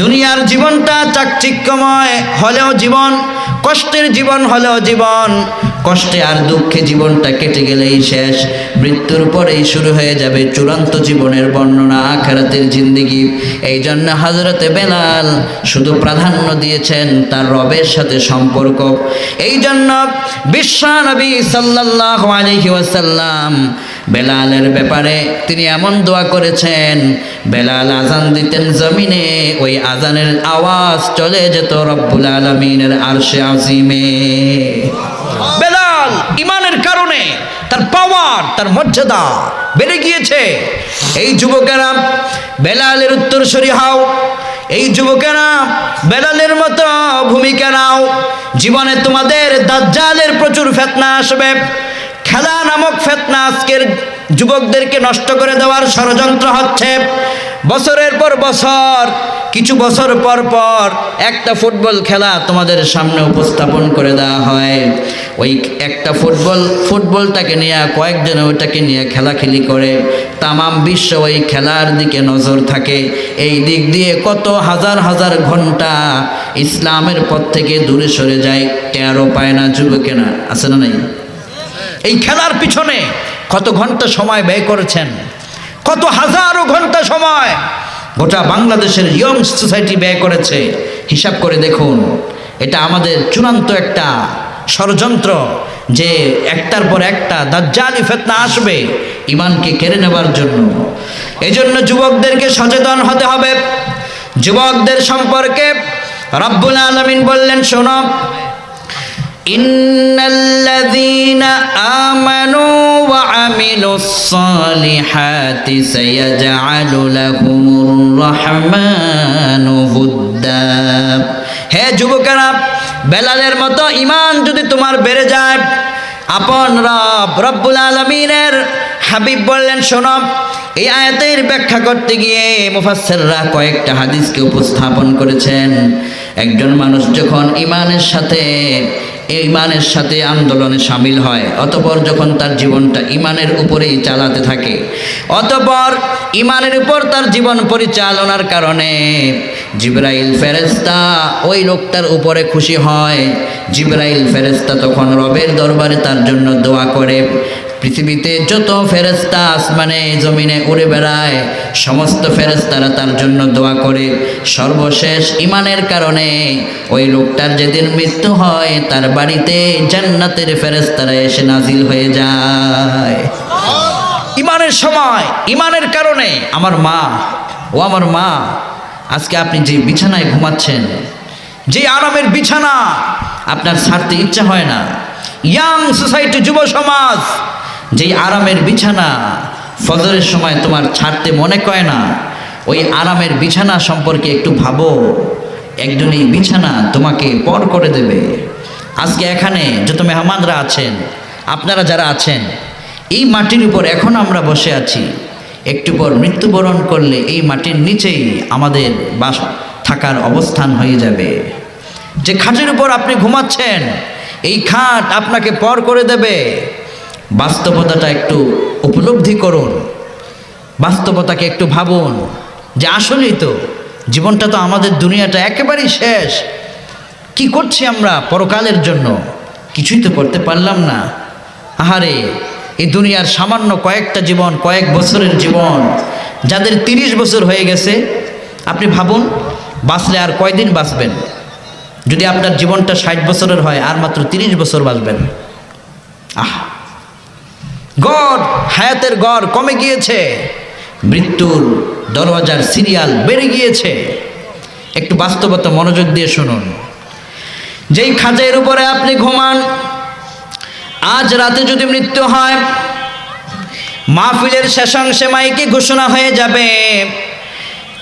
দুনিয়ার জীবনটা চাকচিক্যময় হলেও জীবন, কষ্টের জীবন হলেও জীবন, কষ্টে আর দুঃখে জীবনটা কেটে গেলেই শেষ, মৃত্যুর পরেই শুরু হয়ে যাবে চূড়ান্ত জীবনের বর্ণনা, আখিরাতের জিন্দেগি। এই জন্য হযরতে বেলাল শুধু প্রাধান্য দিয়েছেন তার রবের সাথে সম্পর্ক। এই জন্য বিশ্বনবী সাল্লাল্লাহু আলাইহি ওয়াসাল্লাম বেলালের ব্যাপারে তিনি এমন দোয়া করেছেন, বেলাল আজান দিতেন জমিনে, ওই আজানের আওয়াজ চলে যেত রব্বুল আলামিনের আরশে আজিমে। বেলাল ঈমানের কারণে তার পাওয়ার, তার মর্যাদা বেড়ে গিয়েছে। এই যুবকেরা বেলালের উত্তরসূরি হও, এই যুবকেরা বেলালের মতো ভূমিকা নাও। জীবনে তোমাদের দাজ্জালের প্রচুর ফিতনা আসবে, খেলা নামক ফিতনা আজকের যুবকদেরকে নষ্ট করে দেওয়ার ষড়যন্ত্র হচ্ছে। বছরের পর বছর, কিছু বছর পর পর একটা ফুটবল খেলা তোমাদের সামনে উপস্থাপন করে দেওয়া হয়। ওই একটা ফুটবলটাকে নিয়ে কয়েকজন ওইটাকে নিয়ে খেলাখেলি করে, তামাম বিশ্ব ওই খেলার দিকে নজর থাকে। এই দিক দিয়ে কত হাজার হাজার ঘন্টা ইসলামের পথ থেকে দূরে সরে যায়, টেরও পায় না যুবকেরা। আছে না নাই? এই খেলার পিছনে কত ঘন্টা সময় ব্যয় করেছেন, কত হাজারো ঘন্টা সময় গোটা বাংলাদেশের ইয়ং সোসাইটি ব্যয় করেছে। হিসাব করে দেখুন, এটা আমাদের চূড়ান্ত একটা ষড়যন্ত্র যে একটার পর একটা দাজ্জালি ফিতনা আসবে ঈমানকে কেড়ে নেবার জন্য। এজন্য যুবকদেরকে সচেতন হতে হবে। যুবকদের সম্পর্কে রব্বুল আলামিন বললেন, শোনো, ইন্নাল্লাযীনা আমানু ওয়া আমিলুস সালিহাতি সায়াজআলু লাহুমুর রাহমানু উদ্দা। হে যুবকেরা, বেলালের মতো ঈমান যদি তোমার বেড়ে যায়, আপন রব্বুল আলামিনের হাবিব বললেন, শোনো, এই আয়াতের ব্যাখ্যা করতে গিয়ে মুফাসসিররা কয়েকটা হাদিসকে উপস্থাপন করেছেন। একজন মানুষ যখন ঈমানের সাথে আন্দোলনে শামিল হয়, অতঃপর যখন তার জীবনটা ঈমানের উপরেই চালাতে থাকে, অতঃপর ঈমানের উপর তার জীবন পরিচালনার কারণে জিবরাইল ফেরেশতা ওই লোকটার উপরে খুশি হয়। জিবরাইল ফেরেশতা তখন রবের দরবারে তার জন্য দোয়া করে। পৃথিবীতে যত ফেরেশতা আসমানে জমিনে উড়ে বেড়ায়, সমস্ত ফেরেশতারা তার জন্য দোয়া করে। সর্বশেষ ঈমানের কারণে ওই লোকটার যেদিন মৃত্যু হয়, তার বাড়িতে জান্নাতের ফেরেশতারা এসে নাজিল হয়ে যায়। ঈমানের সময়, ঈমানের কারণে। আমার মা, আজকে আপনি যে বিছানায় ঘুমাচ্ছেন, যে আরামের বিছানা, আপনার ছাড়তে ইচ্ছা হয় না। ইয়াং সোসাইটি, যুব সমাজ, যেই আরামের বিছানা ফজরের সময় তোমার ছাড়তে মনে করে না, ওই আরামের বিছানা সম্পর্কে একটু ভাবো। একজন এই বিছানা তোমাকে পর করে দেবে। আজকে এখানে যত মেহমানরা আছেন, আপনারা যারা আছেন, এই মাটির উপর এখন আমরা বসে আছি, একটু পর মৃত্যুবরণ করলে এই মাটির নিচেই আমাদের বাস থাকার অবস্থান হয়ে যাবে। যে খাটের উপর আপনি ঘুমাচ্ছেন, এই খাট আপনাকে পর করে দেবে। বাস্তবতাটা একটু উপলব্ধি করুন, বাস্তবতাকে একটু ভাবুন যে আসলেই তো জীবনটা তো আমাদের, দুনিয়াটা একেবারেই শেষ। কি করছি আমরা পরকালের জন্য? কিছুই তো করতে পারলাম না। আহারে, এই দুনিয়ার সামান্য কয়েকটা জীবন, কয়েক বছরের জীবন, যাদের 30 বছর হয়ে গেছে, আপনি ভাবুন বাঁচলে আর কয়দিন বাঁচবেন? যদি আপনার জীবনটা 60 বছরের হয়, আর মাত্র 30 বছর বাঁচবেন। হায়াতের গড় কমে গিয়েছে, মৃত্যুর দরওয়াজার সিরিয়াল বেড়ে গিয়েছে। একটু বাস্তবতা মনোযোগ দিয়ে শুনুন। যেই খাটের উপরে আপনি ঘুমান, আজ রাতে যদি মৃত্যু হয়, মাহফিলের শেষাংশে মাইকে ঘোষণা হয়ে যাবে,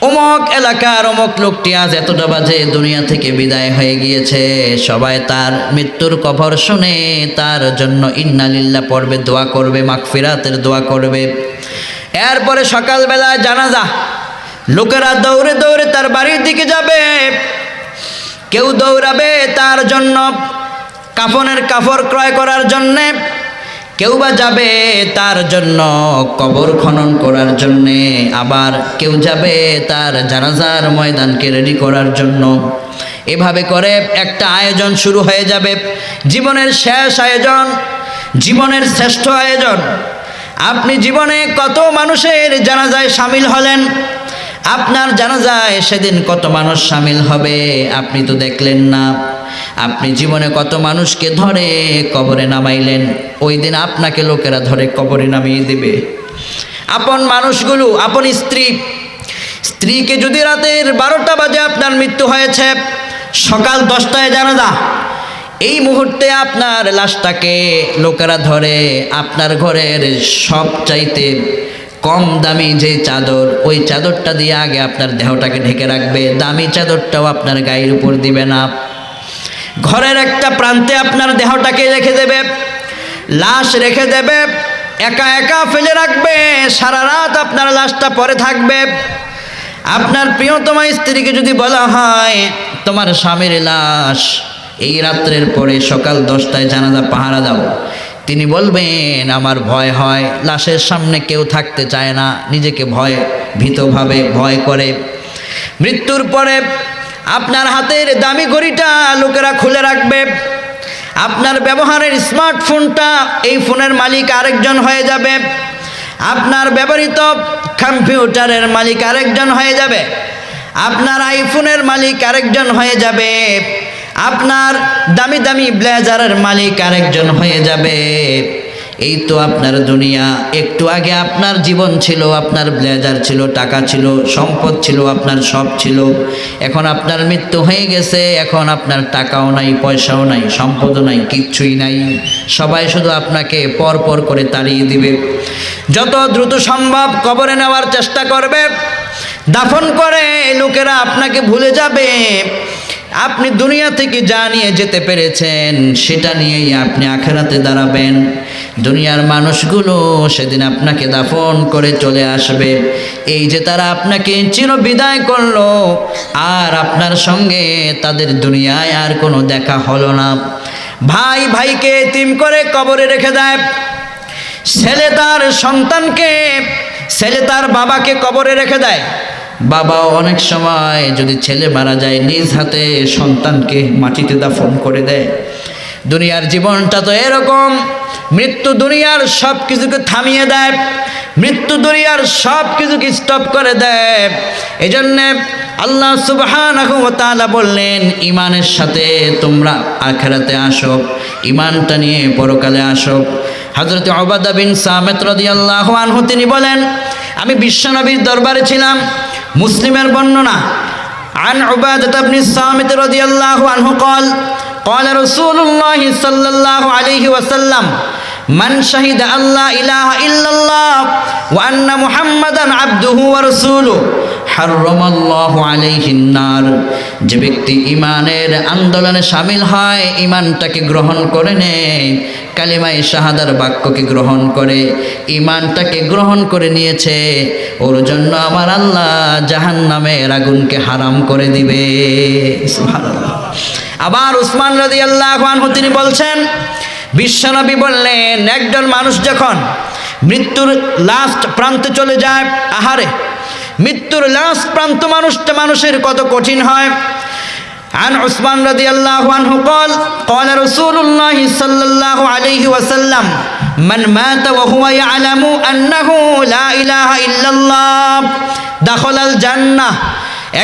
অমুক এলাকার অমুক লোকটি আজ এতটা বাজে দুনিয়া থেকে বিদায় হয়ে গিয়েছে। সবাই তার মৃত্যুর খবর শুনে তার জন্য ইন্না লিল্লাহ পড়বে, দোয়া করবে, মাগফিরাতের দোয়া করবে। এরপরে সকালবেলায় জানাজা, লোকেরা দৌড়ে দৌড়ে তার বাড়ির দিকে যাবে। কেউ দৌড়াবে তার জন্য কাফনের কাপড় ক্রয় করার জন্যে, কেউ বা যাবে তার জন্য কবর খনন করার জন্যে, আবার কেউ যাবে তার জানাজার ময়দানকে রেডি করার জন্য। এভাবে করে একটা আয়োজন শুরু হয়ে যাবে, জীবনের শেষ আয়োজন, জীবনের শ্রেষ্ঠ আয়োজন। আপনি জীবনে কত মানুষের জানাজায় শামিল হলেন, আপনার জানাজায় সেদিন কত মানুষ শামিল হবে আপনি তো দেখলেন না। আপনি জীবনে কত মানুষকে ধরে কবরে নামাইলেন, ওই দিন আপনাকে লোকেরা ধরে কবরে নামিয়ে দেবে। আপন মানুষগুলো, আপন স্ত্রীকে যদি রাতের 12টা বাজে আপনার মৃত্যু হয়েছে, সকাল 10টায় জানাজা, এই মুহূর্তে আপনার লাশটাকে লোকেরা ধরে আপনার ঘরের সবচাইতে কম দামি যে চাদর, ওই চাদরটা দিয়ে আগে আপনার দেহটাকে ঢেকে রাখবে, দামি চাদরটাও আপনার গায়ের উপর দিবে না। ঘরের একটা প্রান্তে আপনার দেহটাকে রেখে দেবে, লাশ রেখে দেবে, একা একা ফেলে রাখবে। সারা রাত আপনার লাশটা পরে থাকবে। আপনার প্রিয়তমা স্ত্রীকে যদি বলা হয় তোমার স্বামীর লাশ এই রাত্রের পরে সকাল 10টায় জানাজা পাহারা দাও, তিনি বলবেন আমার ভয় হয়, লাশের সামনে কেউ থাকতে চায় না, নিজেকে ভীতভাবে ভয় করে। মৃত্যুর পরে আপনার হাতের দামি ঘড়িটা লোকেরা খুলে রাখবে, আপনার ব্যবহারের স্মার্টফোনটা এই ফোনের মালিক আরেকজন হয়ে যাবে, আপনার ব্যবহৃত কম্পিউটারের মালিক আরেকজন হয়ে যাবে, আপনার আইফোনের মালিক আরেকজন হয়ে যাবে, আপনার দামি দামি ব্লেজারের মালিক আরেকজন হয়ে যাবে। এই তো আপনার দুনিয়া। একটু আগে আপনার জীবন ছিল, আপনার ব্লেজার ছিল, টাকা ছিল, সম্পদ ছিল, আপনার সব ছিল। এখন আপনার মৃত্যু হয়ে গেছে, এখন আপনার টাকাও নাই, পয়সাও নাই, সম্পদও নাই, কিচ্ছুই নাই। সবাই শুধু আপনাকে পর পর করে তাড়িয়ে দিবে। যত দ্রুত সম্ভব কবরে নেওয়ার চেষ্টা করবে, দাফন করে লোকেরা আপনাকে ভুলে যাবে। আপনি দুনিয়া থেকে যা নিয়ে যেতে পেরেছেন সেটা নিয়েই আপনি আখেরাতে দাঁড়াবেন। দুনিয়ার মানুষগুলো সেদিন আপনাকে দাফন করে চলে আসবে। এই যে তারা আপনাকে চির বিদায় করলো, আর আপনার সঙ্গে তাদের দুনিয়ায় আর কোনো দেখা হলো না। ভাই ভাইকে এতিম করে কবরে রেখে দেয়, ছেলে তার সন্তানকে, ছেলে তার বাবাকে কবরে রেখে দেয়। বাবাও অনেক সময় যদি ছেলে মারা যায় নিজ হাতে সন্তানকে মাটিতে দাফন করে দেয়। দুনিয়ার জীবনটা তো এরকম। মৃত্যু দুনিয়ার সব কিছুকে থামিয়ে দেয়, মৃত্যু দুনিয়ার সব কিছুকে স্টপ করে দেয়। এই জন্যে আল্লাহ সুবহানাহু ওয়া তাআলা বললেন, ইমানের সাথে তোমরা আখিরাতে আসো, ইমানটা নিয়ে পরকালে আসো। হযরত উবাদা বিন সামিত রাদিয়াল্লাহু আনহু তিনি বলেন, আমি বিশ্বনবীর দরবারে ছিলাম। মুসলিমের বর্ণনা, আন উবাদা বিন সামিত রাদিয়াল্লাহু আনহু قال قال رسول الله صلى الله عليه وسلم من شهد أن لا إله إلا الله وأن محمدا عبده ورسوله حرم الله عليه النار। যে ব্যক্তি ইমানের আন্দোলনে শামিল হয়, ইমানটাকে গ্রহণ করে নেয়, কালিমায়ে শাহাদার বাক্যকে গ্রহণ করে, ইমানটাকে গ্রহণ করে নিয়েছে, ওর জন্য আমার আল্লাহ জাহান্নামের আগুনকে হারাম করে দিবে। সুবহানাল্লাহ। আবার উসমান রাদিয়াল্লাহু আনহু তিনি বলছেন, বিশ্বনবী বললেন, একজন মানুষ যখন মৃত্যুর লাস্ট প্রান্তে চলে যায়, আহারে মৃত্যুর লাস্ট প্রান্ত মানুষের কত কঠিন হয়। عن عثمان رضي الله عنه قال قال رسول الله صلى الله عليه وسلم من مات وهو يعلم أنه لا إله إلا الله دخل الجنة।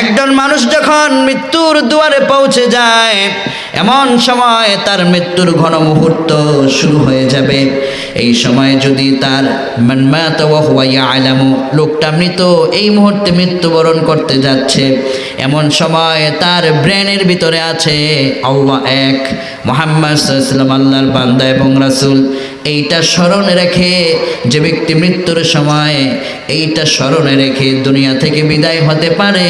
একজন মানুষ যখন মৃত্যুর দুয়ারে পৌঁছে যায়, এমন সময় তার মৃত্যুর ঘন মুহূর্ত শুরু হয়ে যাবে। এই সময় যদি তার মান মাতা ওয়া হুয়া ইয়ালামু, লোকটা মৃত, এই মুহূর্তে মৃত্যুবরণ করতে যাচ্ছে, এমন সময় তার ব্রেনের ভিতরে আছে আল্লাহ এক, মুহাম্মদ সাল্লাল্লাহু আলাইহি ওয়াসাল্লাম আল্লাহর বান্দা এবং রাসূল। এইটা স্মরণে রেখে যে ব্যক্তি মৃত্যুর সময় এইটা স্মরণে রেখে দুনিয়া থেকে বিদায় হতে পারে,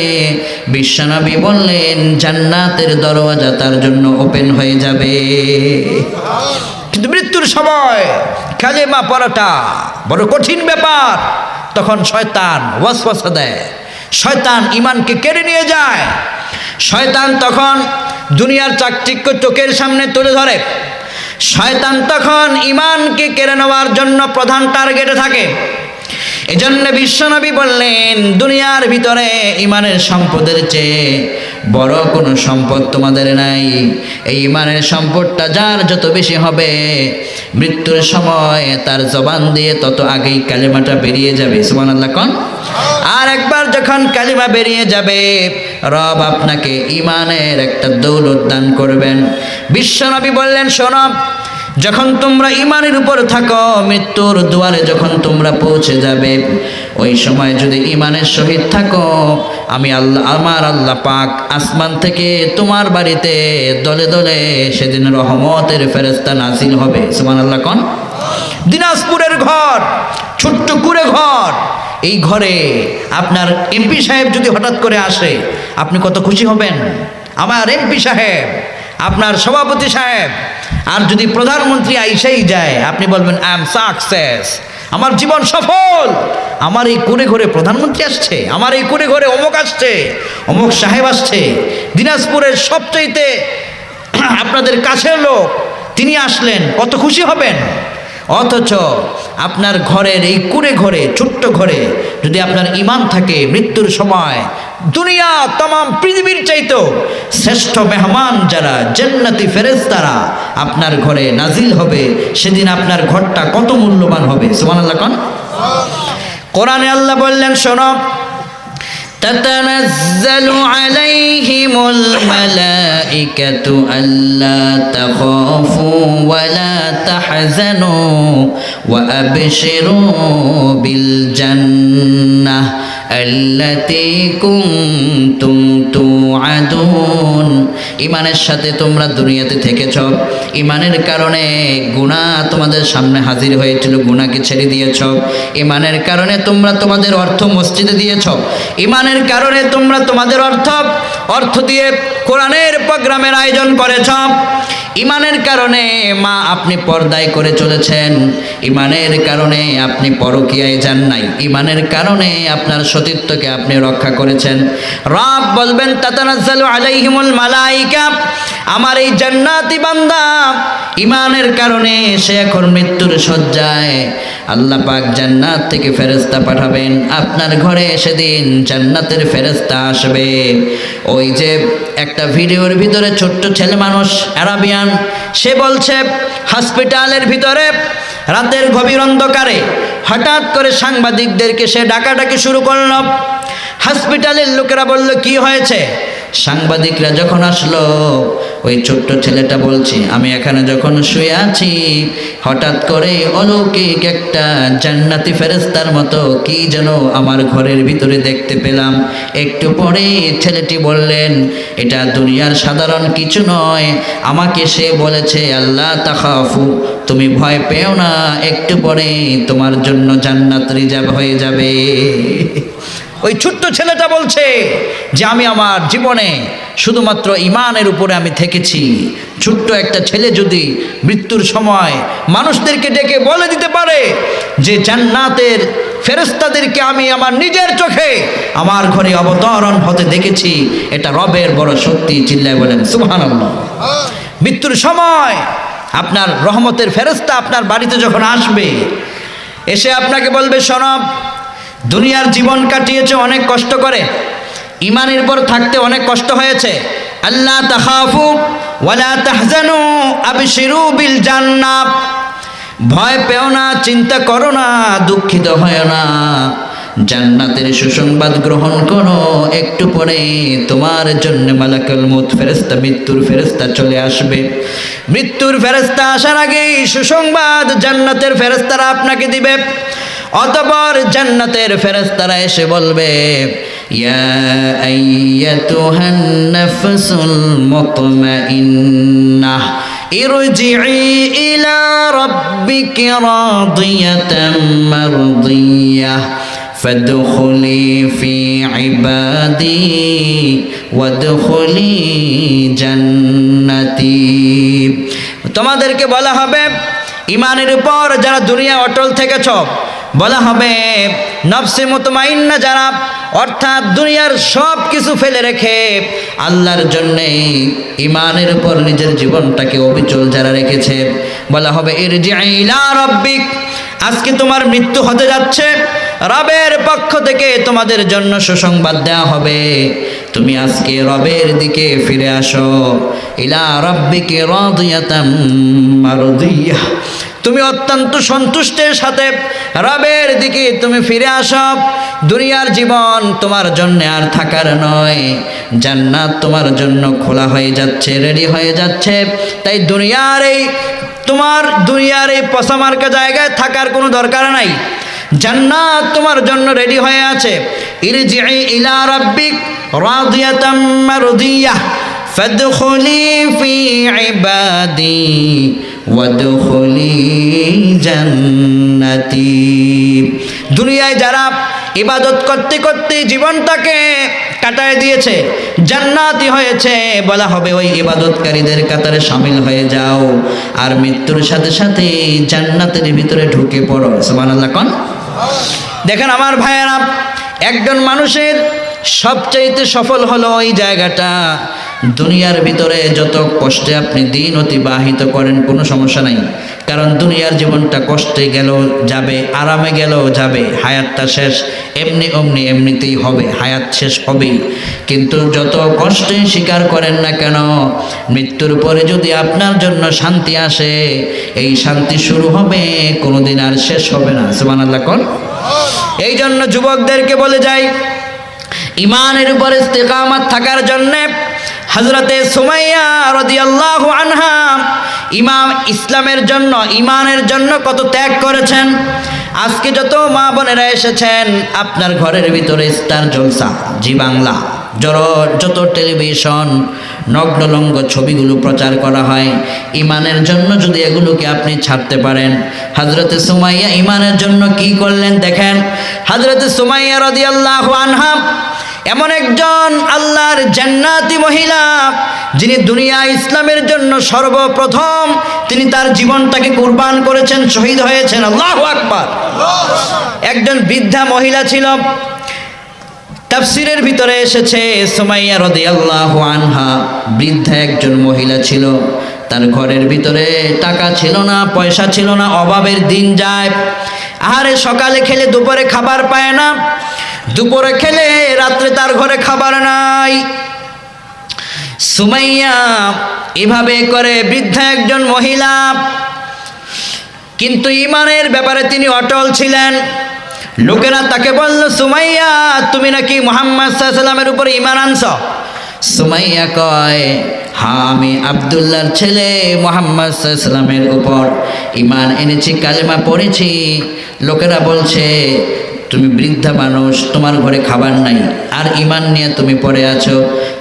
বিশ্বনবী বললেন জান্নাতের দরওয়াজা তার জন্য ওপেন হয়ে যাবে। কিন্তু মৃত্যুর সময় কালেমা পড়াটা বড় কঠিন ব্যাপার। তখন শয়তান ওয়াসওয়াসা দেয়, শয়তান ঈমানকে কেড়ে নিয়ে যায়। শয়তান তখন দুনিয়ার চাকচিক্য চোখের সামনে তুলে ধরে। শয়তান তখন ঈমানকে কেড়ে নেওয়ার জন্য প্রধান টার্গেটে থাকে। এজন্য বিশ্বনবী বললেন, দুনিয়ার ভিতরে ঈমানের সম্পদের চেয়ে বড় কোনো সম্পদ তোমাদের নাই। এই ঈমানের সম্পদটা যার যত বেশি হবে, মৃত্যুর সময় তার জবান দিয়ে তত আগেই কালিমাটা বেরিয়ে যাবে। সুবহানাল্লাহ কোন। আর একবার যখন কালিমা বেরিয়ে যাবে, রব আপনাকে ঈমানের একটা দৌলত দান করবেন। বিশ্বনবী বললেন, শোনো, যখন তোমরা ঈমানের উপর থাকো, মৃত্যুর দুয়ারে যখন তোমরা পৌঁছে যাবে, ওই সময় যদি ঈমানের সহিত থাকো, আমি আল্লাহ, আমার আল্লাহ পাক আসমান থেকে তোমার বাড়িতে দলে দলে সেদিন রহমতের ফেরেশতা নাজিল হবে। সুবহানাল্লাহ কোন। দিনাজপুরের ঘর, ছোট্ট কুড়ে ঘর, এই ঘরে আপনার এমপি সাহেব যদি হঠাৎ করে আসে, আপনি কত খুশি হবেন। আমার এমপি সাহেব, আপনার সভাপতি সাহেব, আর যদি প্রধানমন্ত্রী আইসাই যায়, আপনি বলবেন আই এম সাকসেস, আমার জীবন সফল, আমার এই কুড়ে ঘরে প্রধানমন্ত্রী আসছে, আমার এই কুড়ে ঘরে অমুক আসছে, অমুক সাহেব আসছে, দিনাজপুরের সবচাইতে আপনাদের কাছের লোক তিনি আসলেন, কত খুশি হবেন। অথচ আপনার ঘরের এই কুড়ে ঘরে, ছোট্ট ঘরে যদি আপনার ঈমান থাকে, মৃত্যুর সময় দুনিয়া तमाम পৃথিবীর চাইতেও শ্রেষ্ঠ মেহমান যারা জান্নাতি ফেরেশতারা আপনার ঘরে নাজিল হবে, সেদিন আপনার ঘরটা কত মূল্যবান হবে। সুবহানাল্লাহ কোন। কোরআনে আল্লাহ বললেন, শোনো, تتنزل عليهم الملائكة ألا تخافوا ولا تحزنوا وأبشروا بالجنة التي كنتم توعدون। ইমানের সাথে তোমরা দুনিয়াতে থেকেছ, ইমানের কারণে গুনাহ তোমাদের সামনে হাজির হয়েছিল, গুনাহকে ছেড়ে দিয়েছ। ইমানের কারণে তোমরা তোমাদের অর্থ মসজিদে দিয়েছ, ইমানের কারণে তোমরা তোমাদের অর্থ দিয়ে কোরআনের প্রোগ্রামের আয়োজন করেছ। ইমানের কারণে মা আপনি পর্দায় করে চলেছেন, ইমানের কারণে আপনি পরকীয়ায় যান নাই, ইমানের কারণে আপনার সতীত্বকে আপনি রক্ষা করেছেন। রব বলবেন, তাতানাজ্জালু আলাইহিমুল মালাইকা, আমার এই জান্নাতি বান্দা ইমানের কারণে সে এখন মৃত্যুর শয্যায়, আল্লাহ পাক জান্নাত থেকে ফেরেশতা পাঠাবেন আপনার ঘরে। সেদিন জান্নাতের ফেরেশতা আসবে। ওই যে একটা ভিডিওর ভিতরে ছোট্ট ছেলে মানুষ আরাবিয়ান, সে বলছে হসপিটালের ভিতরে রাতের গভীর অন্ধকারে হঠাৎ করে সাংবাদিকদেরকে সে ডাকাডাকি শুরু করল। হসপিটালের লোকেরা বলল, কি হয়েছে? সাংবাদিকরা যখন আসলো, ওই ছোট্ট ছেলেটা বলছে, আমি এখানে যখন শুয়ে আছি হঠাৎ করে অলৌকিক একটা জান্নাতি ফেরেশতার মতো কি যেন আমার ঘরের ভিতরে দেখতে পেলাম। একটু পরে ছেলেটি বললেন, এটা দুনিয়ার সাধারণ কিছু নয়, আমাকে সে বলেছে আল্লাহ তাখাফু, তুমি ভয় পেও না, একটু পরে তোমার জন্য জান্নাত রিজার্ভ হয়ে যাবে। ওই ছোট্ট ছেলেটা বলছে যে আমি আমার জীবনে শুধুমাত্র ইমানের উপরে আমি থেকেছি। ছোট্ট একটা ছেলে যদি মৃত্যুর সময় মানুষদেরকে ডেকে বলে দিতে পারে যে জান্নাতের ফেরেশতাদেরকে আমি আমার নিজের চোখে আমার ঘরে অবতরণ হতে দেখেছি, এটা রবের বড় শক্তি। চিল্লায় বলেন সুবহানাল্লাহ। মৃত্যুর সময় আপনার রহমতের ফেরেশতা আপনার বাড়িতে যখন আসবে, এসে আপনাকে বলবে, শোনো, দুনিয়ার জীবন কাটিয়েছে অনেক কষ্ট করে, ইমানের উপর থাকতে অনেক কষ্ট হয়েছে, আল্লাহ তাখাফু ওয়ালা তাহজানু আবশিরু বিল জান্নাহ, ভয় পেও না, চিন্তা করো না, দুঃখিত হয় না, জান্নাতের সুসংবাদ গ্রহণ করো। একটু পরে তোমার জন্য মালাকুল মউত ফেরেশতা, মৃত্যুর ফেরেশতা চলে আসবে। মৃত্যুর ফেরেশতা আসার আগেই সুসংবাদ জান্নাতের ফেরেশতারা আপনাকে দিবে। অতঃপর জান্নাতের ফেরেশতারা এসে বলবে, ইয়া আইয়াতুহান নাফসুল মুতমাইন্নাহ ইরজিই ইলা রাব্বিকি রাদিয়াতাম মারদিয়াহ ফাদখুলি ফি ইবাদি ওয়াদখুলি জান্নাতি। তোমাদেরকে বলা হবে, ইমানের উপর যারা দুনিয়া অটল থেকেছ, বলা হবে নফসে মুতমাইন্না যারা, অর্থাৎ দুনিয়ার সব কিছু ফেলে রেখে আল্লাহর জন্যে ইমানের উপর নিজের জীবনটাকে অবিচল যারা রেখেছে, বলা হবে ইরজিই ইলা রাব্বিক, আজকে তোমার মৃত্যু হতে যাচ্ছে, রবের পক্ষ থেকে তোমাদের জন্য সুসংবাদ দেওয়া হবে, তুমি আজকে রবের দিকে ফিরে আসো। ইলা রাব্বিকি রাদিয়াতাম মারদিয়াহ, তুমি অত্যন্ত সন্তুষ্টের সাথে রবের দিকে তুমি ফিরে আসো। দুনিয়ার জীবন তোমার জন্য আর থাকার নয়, জান্নাত তোমার জন্য খোলা হয়ে যাচ্ছে, রেডি হয়ে যাচ্ছে। তাই দুনিয়ার এই পসামার্কা জায়গায় থাকার কোনো দরকার নাই, জান্নাত তোমার জন্য রেডি হয়ে আছে। ইরজিই ইলা রাব্বিক রাদিয়াতাম মারদিয়াহ ফাদখুলি ফি ইবাদি ওয়াদখুলি জান্নাতি। দুনিয়ায় যারা ইবাদত করতে করতে জীবনটাকে কাটায় দিয়েছে, জান্নাতি হয়েছে, বলা হবে ওই ইবাদতকারীদের কাতারে শামিল হয়ে যাও, আর মৃত্যুর সাথে সাথে জান্নাতের ভিতরে ঢুকে পড়ো। সুবহানাল্লাহ কোন। দেখেন আমার ভাইয়েরা, একজন মানুষের সবচাইতে সফল হলো ওই জায়গাটা, দুনিয়ার ভিতরে যত কষ্টে আপনি দিন অতিবাহিত করেন কোনো সমস্যা নাই, কারণ দুনিয়ার জীবনটা কষ্টে গেলেও যাবে, আরামে গেলেও যাবে, হায়াতটা শেষ এমনিতেই হবে, হায়াত শেষ হবেই। কিন্তু যত কষ্টে স্বীকার করেন না কেন, মৃত্যুর পরে যদি আপনার জন্য শান্তি আসে, এই শান্তি শুরু হবে, কোনোদিন আর শেষ হবে না। সুবহানাল্লাহ কোন। এই জন্য যুবকদেরকে বলে যাই, ইমানের উপর ইস্তেকামত থাকার জন্য হযরতে সুমাইয়া রাদিয়াল্লাহু আনহা ইমানের জন্য কত ত্যাগ করেছেন। আজকে যত মা বোনেরা এসেছেন, আপনার ঘরের ভিতরে স্টার জলসা, জি বাংলা, যত টেলিভিশন নগ্নলঙ্গ ছবিগুলো প্রচার করা হয়, ইমানের জন্য যদি এগুলোকে আপনি ছাড়তে পারেন। হযরতে সুমাইয়া ইমানের জন্য কি করলেন দেখেন। হযরতে সুমাইয়া রাদিয়াল্লাহু আনহা এমন একজন আল্লাহর জান্নাতি মহিলা, যিনি দুনিয়া ইসলামের জন্য সর্বপ্রথম তিনি তার জীবনটাকে কুরবান করেছেন, শহীদ হয়েছেন। আল্লাহু আকবার। একজন বৃদ্ধা মহিলা ছিল, তাফসীরের ভিতরে এসেছে সুমাইয়া রাদিয়াল্লাহু আনহা বৃদ্ধা একজন মহিলা ছিল। তার ঘরের ভিতরে টাকা ছিল না, পয়সা ছিল না, অভাবের দিন যায়। আহারে সকালে খেলে দুপুরে খাবার পায় না, দুপুরে খেলে রাত্রে তার ঘরে খাবার নাই। সুমাইয়া এভাবে করে বৃদ্ধা একজন মহিলা, কিন্তু ইমানের ব্যাপারে তিনি অটল ছিলেন। লোকেরা তাকে বলল, সুমাইয়া তুমি নাকি মুহাম্মদ সাল্লাল্লাহু আলাইহি ওয়াসাল্লামের উপরে ঈমান আনছ। সুমাইয়া কয়, হ্যাঁ আমি আব্দুল্লাহর ছেলে মুহাম্মদ সাল্লাল্লাহু আলাইহি ওয়াসাল্লামের উপর ঈমান এনেছি, কালেমা পড়েছি। লোকেরা বলছে তুমি বৃদ্ধা মানুষ, তোমার ঘরে খাবার নাই, আর ঈমান নিয়ে তুমি পড়ে আছো।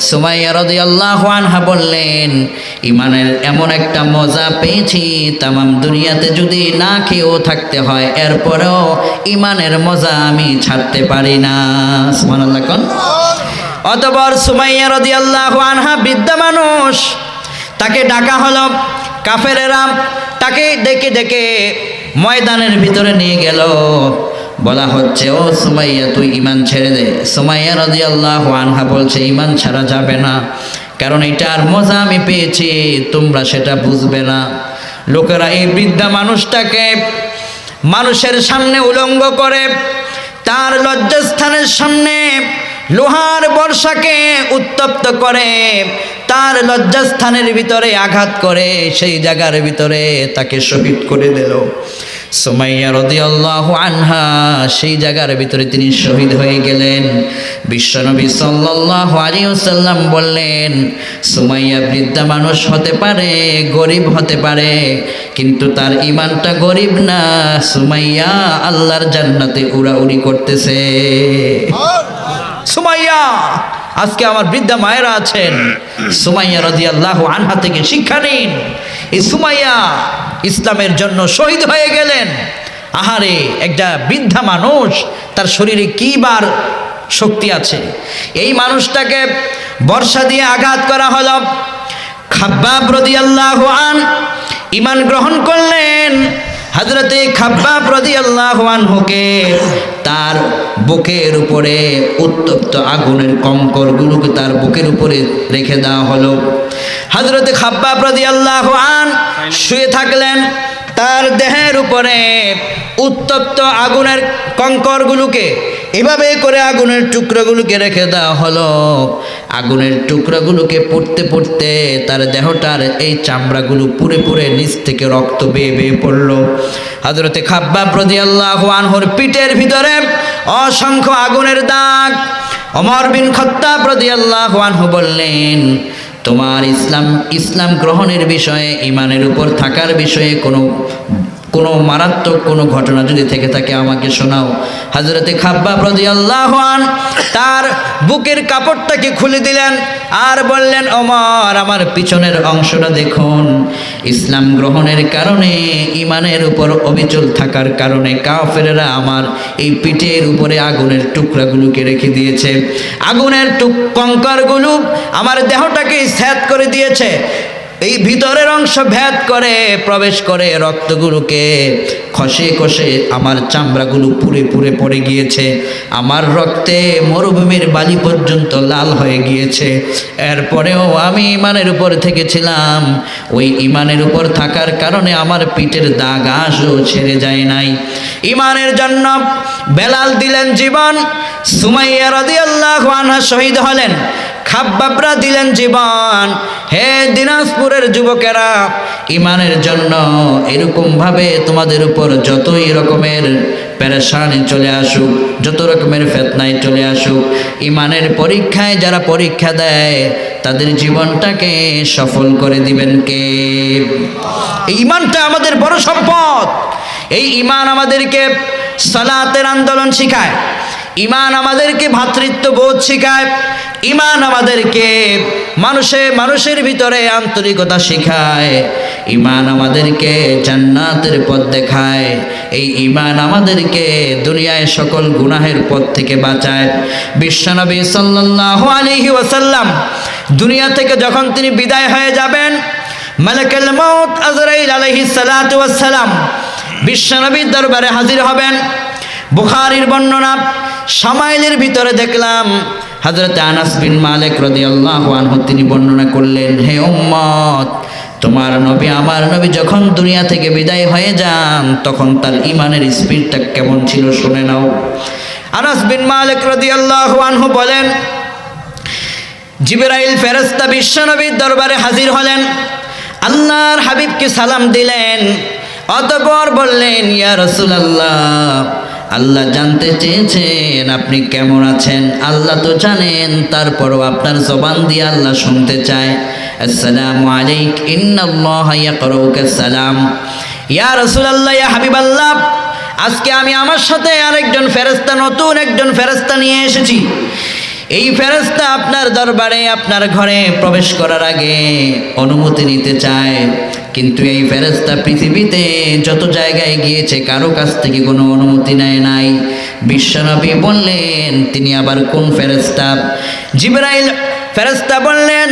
সুমাইয়া রাদিয়াল্লাহু আনহা বললেন, ঈমানের এমন একটা মজা পেয়েছি, তামাম দুনিয়াতে যদি না খেয়েও থাকতে হয়, এরপরেও ঈমানের মজা আমি ছাড়তে পারি না। সুবহানাল্লাহ কোন। অতঃপর সুমাইয়া রাদিয়াল্লাহু আনহা বৃদ্ধা মানুষ, তাকে ডাকা হলো। কাফেরেরা তাকে ডেকে ময়দানের ভিতরে নিয়ে গেল। বলা হচ্ছে, ও সুমাইয়া তুই ঈমান ছেড়ে দে। সুমাইয়া রাদিয়াল্লাহু আনহা বলছে, ঈমান ছাড়া যাবে না, কারণ এটার মজা আমি পেয়েছি, তোমরা সেটা বুঝবে না। লোকেরা এই বৃদ্ধা মানুষটাকে মানুষের সামনে উলঙ্গ করে, তার লজ্জাস্থানের সামনে লোহার বর্ষাকে উত্তপ্ত করে, তার লজ্জাস্থানের ভিতরে আঘাত করে, সেই জায়গার ভিতরে তাকে শহীদ করে দিল। সুমাইয়া রাদিয়াল্লাহু আনহা সেই জায়গার ভিতরে তিনি শহীদ হয়ে গেলেন। বিশ্বনবী সাল্লাল্লাহু আলাইহি ওয়াসাল্লাম বললেন, সুমাইয়া বৃদ্ধা মানুষ হতে পারে, গরিব হতে পারে, কিন্তু তার ঈমানটা গরিব না। সুমাইয়া আল্লাহর জান্নাতে উড়াউড়ি করতেছে। সুমাইয়া, আজকে আমার বৃদ্ধা মায়েরা আছেন, সুমাইয়া রাদিয়াল্লাহু আনহা থেকে শিক্ষা নিন। এই সুমাইয়া ইসলামের জন্য শহীদ হয়ে গেলেন। আহারে, একটা বৃদ্ধা মানুষ, তার শরীরে কি বার শক্তি আছে। এই মানুষটাকে বর্ষা দিয়ে আঘাত করা হলো। খাব্বাব রাদিয়াল্লাহু আনহু ঈমান গ্রহণ করলেন। হযরতে খাব্বাব রাদিয়াল্লাহু আনহুকে তার বুকের উপরে উত্তপ্ত আগুনের কঙ্করগুলোকে তার বুকের উপরে রেখে দেওয়া হলো। হযরতে খাব্বাব রাদিয়াল্লাহু আনহু শুয়ে থাকলেন, তার দেহের উপরে উত্তপ্ত আগুনের কঙ্করগুলোকে এভাবে করে আগুনের টুকরোগুলোকে রেখে দেওয়া হলো। আগুনের টুকরোগুলোকে পুড়তে পুড়তে তার দেহটার এই চামড়াগুলো পুড়ে পুড়ে নিচ থেকে রক্ত বেয়ে বেয়ে পড়ল। হযরতে খাব্বাব রাদিয়াল্লাহু আনহুর পিঠের ভিতরে অসংখ্য আগুনের দাগ। ওমর বিন খাত্তাব রাদিয়াল্লাহু আনহু বললেন, তোমার ইসলাম গ্রহণের বিষয়ে, ঈমানের উপর থাকার বিষয়ে কোনো মারাত্মক কোনো ঘটনা যদি থেকে থাকে আমাকে শোনাও। হযরতে খাব্বাব রাদিয়াল্লাহু আনহু তার বুকের কাপড়টাকে খুলে দিলেন। আর বললেন, ওমর আমার পিছনের অংশটা দেখুন, ইসলাম গ্রহণের কারণে, ইমানের উপর অবিচল থাকার কারণে কাফেররা আমার এই পিঠের উপরে আগুনের টুকরাগুলোকে রেখে দিয়েছে। আগুনের কঙ্করগুলো আমার দেহটাকে স্যাত করে দিয়েছে। এই ভিতরের অংশ ভেদ করে প্রবেশ করে রক্তগুলোকে খসে খসে আমার চামড়াগুলো পুড়ে পুড়ে পড়ে গিয়েছে। আমার রক্তে মরুভূমির বালি পর্যন্ত লাল হয়ে গিয়েছে। এরপরেও আমি ইমানের উপর থেকেছিলাম। ওই ইমানের উপর থাকার কারণে আমার পিঠের দাগ আজও ছেড়ে যায় নাই। ইমানের জন্য বেলাল দিলেন জীবন, সুমাইয়া রাদিয়াল্লাহু আনহা শহীদ হলেন, খাব্বাবরা দিলেন জীবন। হে দিনাজপুরের যুবকেরা, ইমানের জন্য এরকমভাবে তোমাদের উপর যতই রকমের পেরেশানি চলে আসুক, যত রকমের ফিতনায় চলে আসুক, ইমানের পরীক্ষায় যারা পরীক্ষা দেয় তাদের জীবনটাকে সফল করে দিবেন কে? এই ইমানটা আমাদের বড় সম্পদ। এই ইমান আমাদেরকে সালাতের আন্দোলন শিখায়, ইমান আমাদেরকে ভ্রাতৃত্ববোধ শিখায়, ইমান আমাদেরকে মানুষের ভিতরে আন্তরিকতা শেখায়, ইমান আমাদেরকে জান্নাতের পথ দেখায়, এই ইমান আমাদেরকে দুনিয়ায় সকল গুনাহের পথ থেকে বাঁচায়। বিশ্বনবী সাল্লাল্লাহু আলাইহি ওয়াসাল্লাম দুনিয়া থেকে যখন তিনি বিদায় হয়ে যাবেন, মালাকুল মউত আজরাইল আলাইহিস সালাতু ওয়াস সালাম বিশ্বনবীর দরবারে হাজির হবেন। বুখারীর বর্ণনা শামাইলের ভিতরে দেখলাম হযরত আনাস বিন মালিক রাদিয়াল্লাহু আনহু তিনি বর্ণনা করলেন, হে উম্মত, তোমার নবী আমার নবী যখন দুনিয়া থেকে বিদায় হয়ে যান তখন তার ইমানের স্পিডটা কেমন ছিল শুনে নাও। আনাস বিন মালিক রাদিয়াল্লাহু আনহু বলেন, জিবরাইল ফেরেশতা বিশ্বনবীর দরবারে হাজির হলেন, আল্লাহর হাবিবকে সালাম দিলেন, অতঃপর বললেন, ইয়া রাসূলুল্লাহ, আল্লাহ জানতে চেয়েছেন আপনি কেমন আছেন। আল্লাহ তো জানেন, তারপরও আপনার জবান দিয়ে আল্লাহ শুনতে চায়। আসসালামু আলাইক, ইন্নাল্লাহা ইয়াকরাউকা সালাম। ইয়া রাসূলুল্লাহ, ইয়া হাবিবাল্লাহ, আজকে আমি আমার সাথে আরেকজন ফেরেশতা, নতুন একজন ফেরেশতা নিয়ে এসেছি। এই ফেরেশতা আপনার দরবারে, আপনার ঘরে প্রবেশ করার আগে অনুমতি নিতে চায়। কিন্তু এই ফেরেশতা পৃথিবীতে যত জায়গায় গিয়েছে কারো কাছ থেকে কোনো অনুমতি নেয় নাই। বিশ্বনবী বললেন, তিনি আবার কোন ফেরেশতা? জিবরাইল ফেরেশতা বললেন,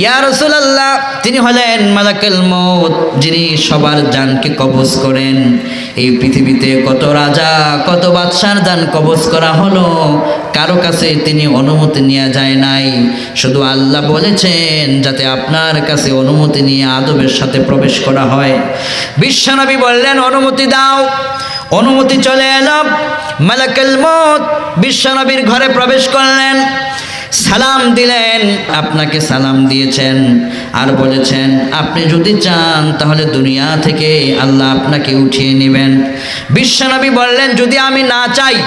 ইয়া রাসূলুল্লাহ, তিনি হলেন মালাকুল মউত, যিনি সবার জানকে কবজ করেন। এই পৃথিবীতে কত রাজা, কত বাদশার জান কবজ করা হলো, কারো কাছে তিনি অনুমতি নেওয়া যায় নাই। শুধু আল্লাহ বলেছেন যাতে আপনার কাছে অনুমতি নিয়ে আদবের সাথে প্রবেশ করা হয়। বিশ্বনবী বললেন, অনুমতি দাও। অনুমতি চলে এলো। মালাকুল মউত বিশ্বনবীর ঘরে প্রবেশ করলেন, সালাম দিলেন, আপনাকে সালাম দিয়েছেন, আর বলেছেন আপনি যদি চান তাহলে দুনিয়া থেকে আল্লাহ আপনাকে উঠিয়ে নেবেন। বিশ্বনবী বললেন, যদি আমি না চাই?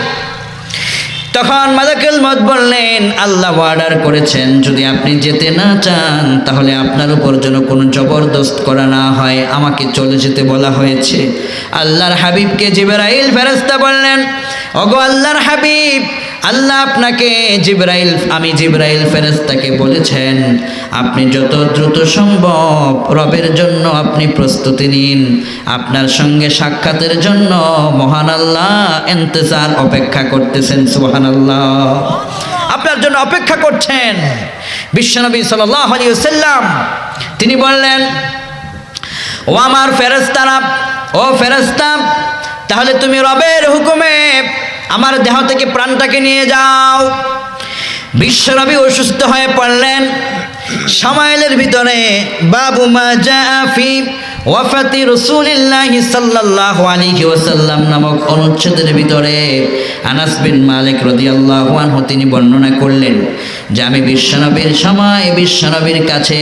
তখন মালাকুল মউত বললেন, আল্লাহ অর্ডার করেছেন যদি আপনি যেতে না চান তাহলে আপনার উপর যেন কোনো জবরদস্ত করা না হয়, আমাকে চলে যেতে বলা হয়েছে। আল্লাহর হাবিবকে জিবরাইল ফেরেশতা বললেন, ওগো আল্লাহর হাবিব, আল্লাহ আপনাকে আমি জিবরাইল ফেরেশতাকে বলেছেন আপনি যত দ্রুত সম্ভব রবের জন্য আপনি প্রস্তুতি নিন। আপনার সঙ্গে সাক্ষাতের জন্য মহান আল্লাহ ইন্তজার অপেক্ষা করতেছেন। সুবহানাল্লাহ, আপনার জন্য অপেক্ষা করছেন। বিশ্বনবী সাল্লাল্লাহু আলাইহি ওয়াসাল্লাম তিনি বললেন, ও আমার ফেরেশতারা, ও ফেরেশতা, তাহলে তুমি রবের হুকুমে আমার দেহ থেকে প্রাণটাকে নিয়ে যাও। বিশ্বনবী অসুস্থ হয়ে পড়লেন। শামাইলের ভিতরে বাবু মা জাআ ফি ওয়াফাতি রাসূলিল্লাহি সাল্লাল্লাহু আলাইহি ওয়াসাল্লাম নামক অনুচ্ছেদের ভিতরে আনাস বিন মালিক রাদিয়াল্লাহু আনহু তিনি বর্ণনা করলেন যে আমি বিশ্বনবীর সময় বিশ্বনবীর কাছে,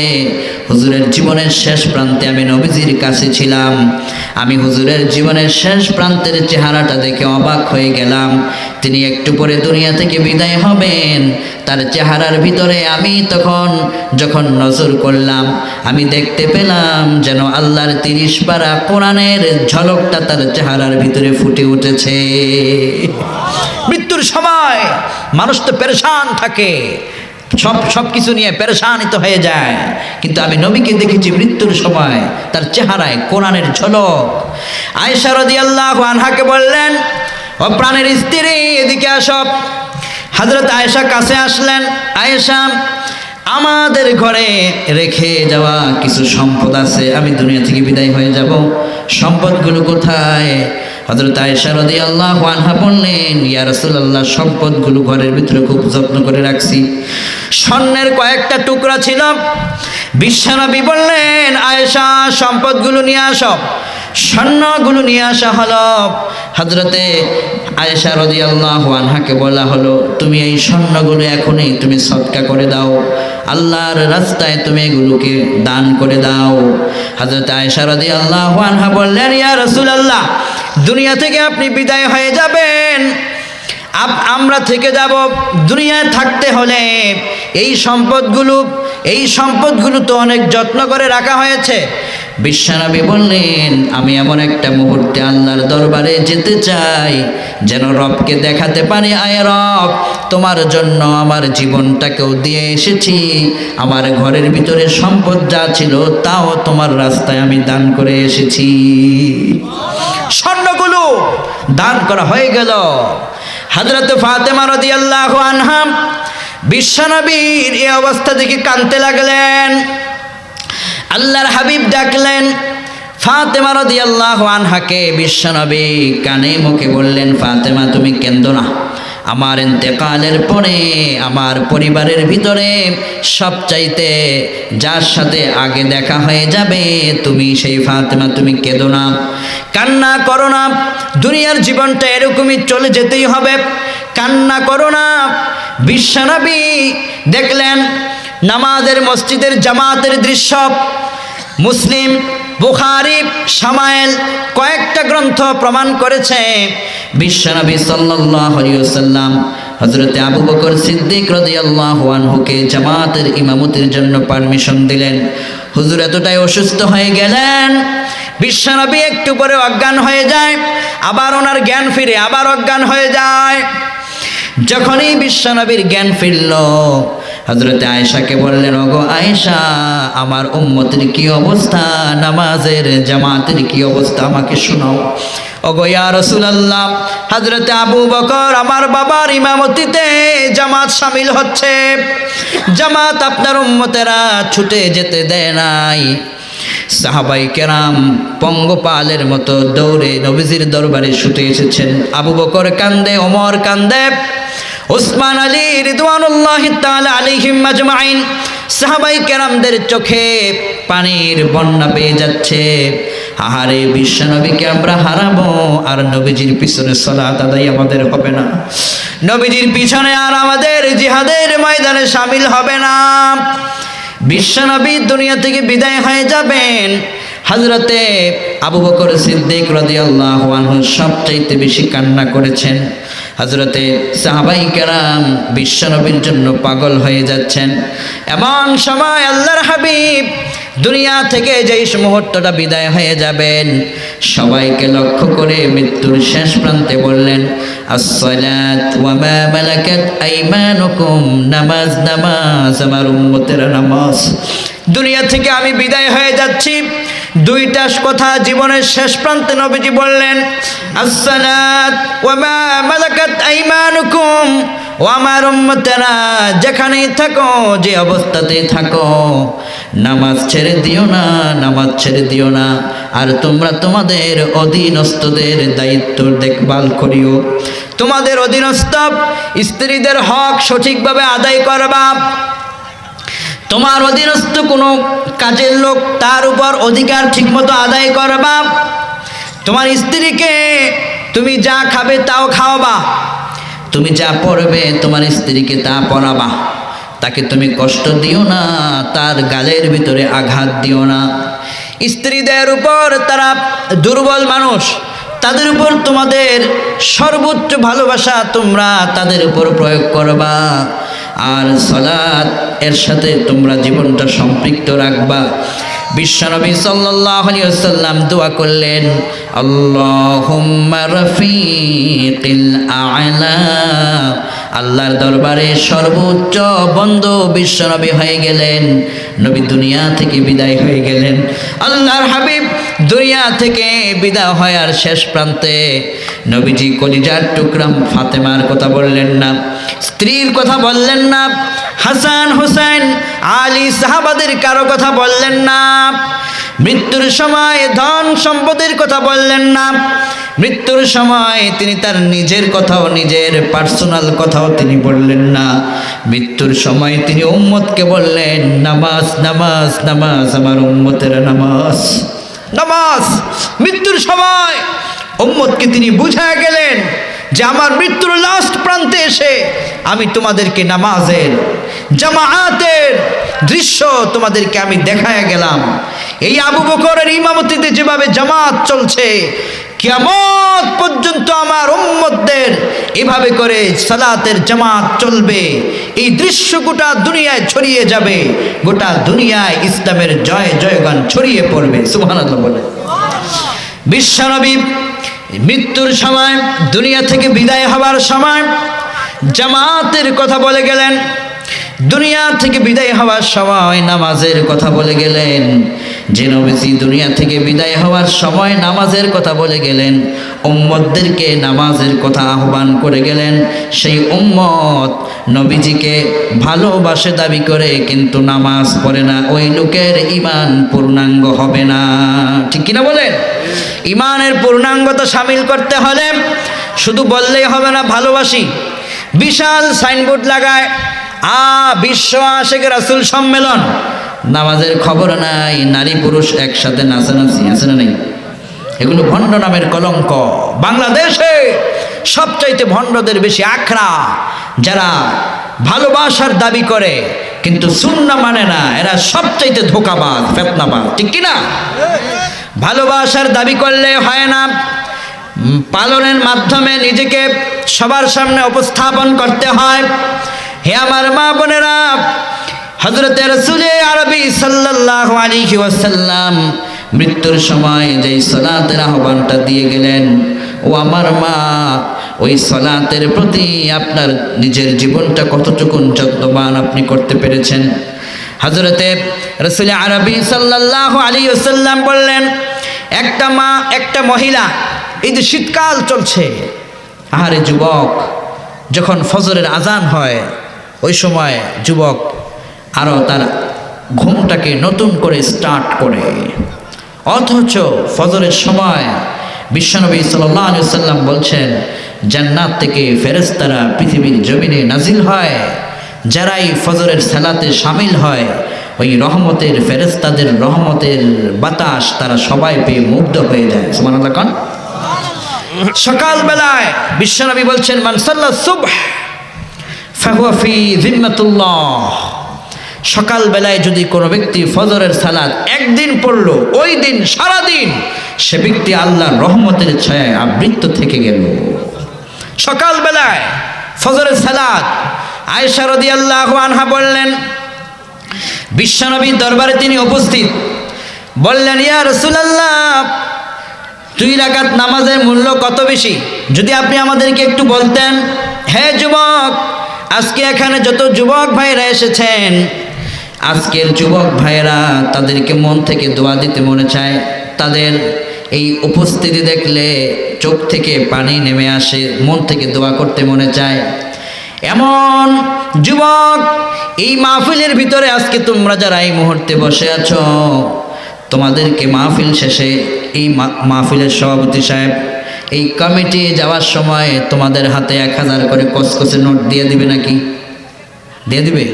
হুজুরের জীবনের শেষ প্রান্তে আমি নবীজির কাছে ছিলাম। আমি হুজুরের জীবনের শেষ প্রান্তের চেহারাটা দেখে অবাক হয়ে গেলাম। তিনি একটু পরে দুনিয়া থেকে বিদায় হবেন, তার চেহারার ভিতরে আমি যখন নজর করলাম আমি দেখতে পেলাম যেন আল্লাহর 30 পারা কোরআনের ঝলকটা তার চেহারার ভিতরে ফুটে উঠেছে। মৃত্যুর সময় মানুষ তো পেরেশান থাকে, সব কিছু নিয়ে পেরেশানিত হয়ে যায়। কিন্তু আমি নবীকে দেখেছি মৃত্যুর সময় তার চেহারায় কোরআনের ঝলক। আয়েশা রাদিয়াল্লাহু আনহাকে বললেন, ও প্রাণের স্ত্রী, এদিকে আসো। হযরত আয়েশা কাছে আসলেন। আয়েশা, আমাদের ঘরে রেখে যাওয়া কিছু সম্পদ আছে, আমি দুনিয়া থেকে বিদায় হয়ে যাব, সম্পদগুলো কোথায়? হযরত আয়েশা রাদিয়াল্লাহু আনহা বললেন, ইয়া রাসূলুল্লাহ, সম্পদগুলো ঘরের ভিতরে খুব যত্ন করে রাখছি। স্বর্ণের কয়েকটা টুকরা ছিল। বিশ্বনবী বললেন, আয়েশা, সম্পদগুলো নিয়ে আসো। স্বর্ণগুলো নিয়ে আসা হলো। হযরতে আয়েশা রাদিয়াল্লাহু আনহাকে বলা হলো, তুমি এই স্বর্ণগুলো এখনই তুমি সদকা করে দাও, আল্লাহর রাস্তায় তুমি এগুলোকে দান করে দাও। হযরত আয়েশা রাদিয়াল্লাহু আনহা বললেন, ইয়া রাসূলুল্লাহ, দুনিয়া থেকে আপনি বিদায় হয়ে যাবেন, আমরা থেকে যাব। দুনিয়ায় থাকতে হলে এই সম্পদগুলো তো অনেক যত্ন করে রাখা হয়েছে। বিশ্বনবী বললেন, আমি এমন একটা মুহূর্তে আল্লাহর দরবারে যেতে চাই যেন রবকে দেখাতে পারি, আয় রব, তোমার জন্য আমার জীবনটাকেও দিয়ে এসেছি, আমার ঘরের ভিতরে সম্পদ যা ছিল তাও তোমার রাস্তায় আমি দান করে এসেছি। স্বর্ণগুলো দান করা হয়ে গেল। হযরত ফাতেমা রাদিয়াল্লাহু আনহা বিশ্বনবীর এই অবস্থা দেখে কাঁদতে লাগলেন। আল্লাহর হাবিব ডাকলেন ফাতেমা রাদিয়াল্লাহু আনহাকে। বিশ্বনবী কানে মুখে বললেন, ফাতেমা, তুমি কেঁদো না, আমার ইন্তেকালের পরে আমার পরিবারের ভিতরে সবচাইতে যার সাথে আগে দেখা হয়ে যাবে তুমি সেই ফাতেমা, তুমি কেঁদো না, কান্না করো না, দুনিয়ার জীবনটা এরকমই চলে যেতেই হবে, কান্না করো না। বিশ্বনবী দেখলেন নামাজের মসজিদের জামাতের দৃশ্য। মুসলিম, বুখারী, শামায়েল কয়েকটা গ্রন্থ প্রমাণ করেছে বিশ্বনবী সাল্লাল্লাহু আলাইহি ওয়াসাল্লাম হযরতে আবু বকর সিদ্দিক রাদিয়াল্লাহু আনহুকে জামাতের ইমামতির জন্য পারমিশন দিলেন। হুজুর এতটাই অসুস্থ হয়ে গেলেন, বিশ্বনবী একটু পরে অজ্ঞান হয়ে যায়, আবার ওনার জ্ঞান ফিরে আবার অজ্ঞান হয়ে যায়। যখনই বিশ্বনবীর জ্ঞান ফিরল, হযরতে আয়েশাকে বললেন, ওগো আয়েশা, আমার উম্মতের কি অবস্থা, নামাজের জামাতের কি অবস্থা, আমাকে শোনাও। ওগো ইয়া রাসূলুল্লাহ, হযরতে আবু বকর আমার বাবার ইমামতিতে জামাত শামিল হচ্ছে, জামাত আপনার উম্মতেরা ছুটে যেতে দেয় নাই। সাহাবাই কেরাম পঙ্গপালের মতো দৌড়ে নবীজির দরবারে ছুটে এসেছেন। আবু বকর কান্দে, ওমর কান্দে, উসমান আলী রিদওয়ানুল্লাহি তাআলা আলাইহিম আজমাইন সাহাবাই কেরামদের চোখে পানির বন্যা পেয়ে যাচ্ছে। আহারে, বিশ্বনবীকে আমরা হারাবো আর নবীজির পিছনে সালাত আদায় আমাদের হবে না, নবীজির পিছনে আর আমাদের জিহাদের ময়দানে শামিল হবে না। বিশ্বনবী দুনিয়া থেকে বিদায় হয়ে যাবেন। হযরতে আবু বকর সিদ্দিক রাদিয়াল্লাহু আনহু সবচাইতে বেশি কান্না করেছেন। হযরতে সাহাবাই কেরাম বিশ্বনবীর জন্য পাগল হয়ে যাচ্ছেন। এমন সময় আল্লাহর হাবিব দুনিয়া থেকে যেই মুহূর্তটা বিদায় হয়ে যাবেন, সবাইকে লক্ষ্য করে মৃত্যুর শেষ প্রান্তে বললেন, আসসালাত ওয়া মা মালাকাত আইমানুকুম, নামাজ নামাজ, আমার উম্মতেরা নামাজ। দুনিয়া থেকে আমি বিদায় হয়ে যাচ্ছি, দুইটা কথা জীবনের শেষ প্রান্তে নবীজি বললেন, আসসালাত ওয়া মা মালাকাত আইমানুকুম, ও আমার উম্মতেরা যেখানেই থাকো, যে অবস্থাতেই থাকো, নামাজ ছেড়ে দিও না, নামাজ ছেড়ে দিও না। আর তোমরা তোমাদের অধীনস্থদের দায়িত্ব দেখভাল করিও, তোমাদের অধীনস্থ স্ত্রীদের হক সঠিকভাবে আদায় করবা। তোমার অধীনস্থ কোনো কাজের লোক, তার উপর অধিকার ঠিকমতো আদায় করবা। তোমার স্ত্রীকে তুমি যা খাবে তাও খাওয়াবা, তুমি যা পড়বে তোমার স্ত্রীকে তা পড়াবা, তাকে তুমি কষ্ট দিও না, তার গালের ভিতরে আঘাত দিও না। স্ত্রীদের উপর, তারা দুর্বল মানুষ, তাদের উপর তোমাদের সর্বোচ্চ ভালোবাসা তোমরা তাদের উপর প্রয়োগ করবা। আর সালাত এর সাথে তোমরা জীবনটা সম্পৃক্ত রাখবা। বিশ্বনবী সাল্লাল্লাহু আলাইহি ওয়াসাল্লাম দোয়া করলেন, আল্লাহুম্মা রাফিকিল আ'লা আল্লাহর দরবারে সর্বোচ্চ বন্ধু বিশ্বনবী হয়ে গেলেন। নবী দুনিয়া থেকে বিদায় হয়ে গেলেন। আল্লাহর হাবিব দুনিয়া থেকে বিদায় হওয়ার শেষ প্রান্তে নবীজি কলিজার টুকরা ফাতেমার কথা বললেন না, স্ত্রীর কথা বললেন না, হাসান হুসাইন আলী সাহাবাদের কারো কথা বললেন না, মৃত্যুর সময় ধন সম্পদের কথা বললেন না, মৃত্যুর সময় তিনি তার নিজের কথাও, নিজের পার্সোনাল কথাও তিনি বললেন না। মৃত্যুর সময় তিনি উম্মতকে বললেন, নামাজ নামাজ নামাজ, আমার উম্মতের নামাজ নামাজ। মৃত্যুর সময় উম্মতকে তিনি বুঝায় গেলেন যে আমার মৃত্যুর লাস্ট প্রান্তে এসে আমি তোমাদেরকে নামাজের জামাআতের দৃশ্য তোমাদেরকে আমি দেখায় গেলাম। এই আবু বকরের ইমামতিতে যেভাবে জামাত চলছে, কিয়ামত পর্যন্ত আমার উম্মতদের এভাবে করে সালাতের জামাত চলবে। এই দৃশ্য গোটা দুনিয়ায় ছড়িয়ে যাবে, গোটা দুনিয়ায় ইসলামের জয় জয়গান ছড়িয়ে পড়বে। সুবহানাল্লাহ বলে। বিশ্বনবী মৃত্যুর সময়, দুনিয়া থেকে বিদায় হবার সময় জামাতের কথা বলে গেলেন, দুনিয়া থেকে বিদায় হওয়ার সময় নামাজের কথা বলে গেলেন। যে নবীজি দুনিয়া থেকে বিদায় হওয়ার সময় নামাজের কথা বলে গেলেন, উম্মতদেরকে নামাজের কথা আহ্বান করে গেলেন, সেই উম্মত নবীজিকে ভালোবাসে দাবি করে কিন্তু নামাজ পড়ে না, ওই লোকের ঈমান পূর্ণাঙ্গ হবে না। ঠিক কিনা বলেন? ঈমানের পূর্ণাঙ্গতা শামিল করতে হলে শুধু বললেই হবে না ভালোবাসি, বিশাল সাইনবোর্ড লাগায় বিশ্ব আশিক রাসূল সম্মেলন, নামাজের খবর নাই, নারী পুরুষ একসাথে নাচানাচি, আছে না নেই? এগুলো ভণ্ড নামের কলঙ্ক। বাংলাদেশে সবচাইতে ভণ্ডদের বেশি আখড়া, যারা ভালোবাসার দাবি করে কিন্তু সুন্নাহ মানে না, এরা সবচাইতে ধোঁকাবাজ, ফিতনাবাজ। ঠিক কিনা? ভালোবাসার দাবি করলে হয় না, পালনের মাধ্যমে নিজেকে সবার সামনে উপস্থাপন করতে হয়। হে আমার মা বোনেরা, হযরত রাসূল আরবী সাল্লাল্লাহু আলাইহি ওয়াসাল্লাম মৃত্যুর সময় যেই সালাতের আহ্বানটা দিয়ে গেলেন, ও আমার মা, ওই সালাতের প্রতি আপনার নিজের জীবনটা কতটুকু যত্নবান আপনি করতে পেরেছেন? হযরত রাসূল আরবী সাল্লাল্লাহু আলাইহি ওয়াসাল্লাম বললেন, একটা মা, একটা মহিলা, এই যে শীতকাল চলছে, আহারে যুবক, যখন ফজরের আজান হয় ওই সময় যুবক আরও তার ঘুমটাকে নতুন করে স্টার্ট করে, অথচ ফজরের সময় বিশ্বনবী সাল্লাল্লাহু আলাইহি ওয়াসাল্লাম বলছেন, জান্নাত থেকে ফেরেশতারা পৃথিবীর জমিনে নাজিল হয়, যারাই ফজরের সালাতে শামিল হয় ওই রহমতের ফেরেশতাদের রহমতের বাতাস তারা সবাই পেয়ে মুগ্ধ হয়ে যায়। সুবহানাল্লাহ। কোন সকালবেলায় বিশ্বনবী বলছেন, মান সাল্লা সুবহ ফাহুয়া ফি জিম্মাতুল্লাহ, সকালবেলায় যদি কোনো ব্যক্তি ফজরের সালাত একদিন পড়লো, ওই দিন সারাদিন সে ব্যক্তি আল্লাহর রহমতের ছায়ায় আবৃত থেকে গেল। সকালবেলায় ফজরের সালাত। আয়েশা রাদিয়াল্লাহু আনহা বললেন, বিশ্বনবীর দরবারে তিনি উপস্থিত, বললেন, ইয়া রাসূলুল্লাহ, 2 রাকাত নামাজের মূল্য কত বেশি, যদি আপনি আমাদেরকে একটু বলতেন। হে যুবক, আজকে এখানে যত যুবক ভাইরা এসেছেন, আজকের যুবক ভাইরা তাদেরকে মন থেকে দোয়া দিতে মনে চায়, তাদের এই উপস্থিতি দেখলে চোখ থেকে পানি নেমে আসে, মন থেকে দোয়া করতে মনে চায়। এমন যুবক এই মাহফিলের ভিতরে আজকে তোমরা যারা এই মুহূর্তে বসে আছো, তোমাদেরকে মাহফিল শেষে এই মাহফিলের সভাপতি সাহেব এই কমিটি যাওয়ার সময় তোমাদের হাতে 1000 করে কসকসে নোট দিয়ে দিবে নাকি? দিয়ে দিবে?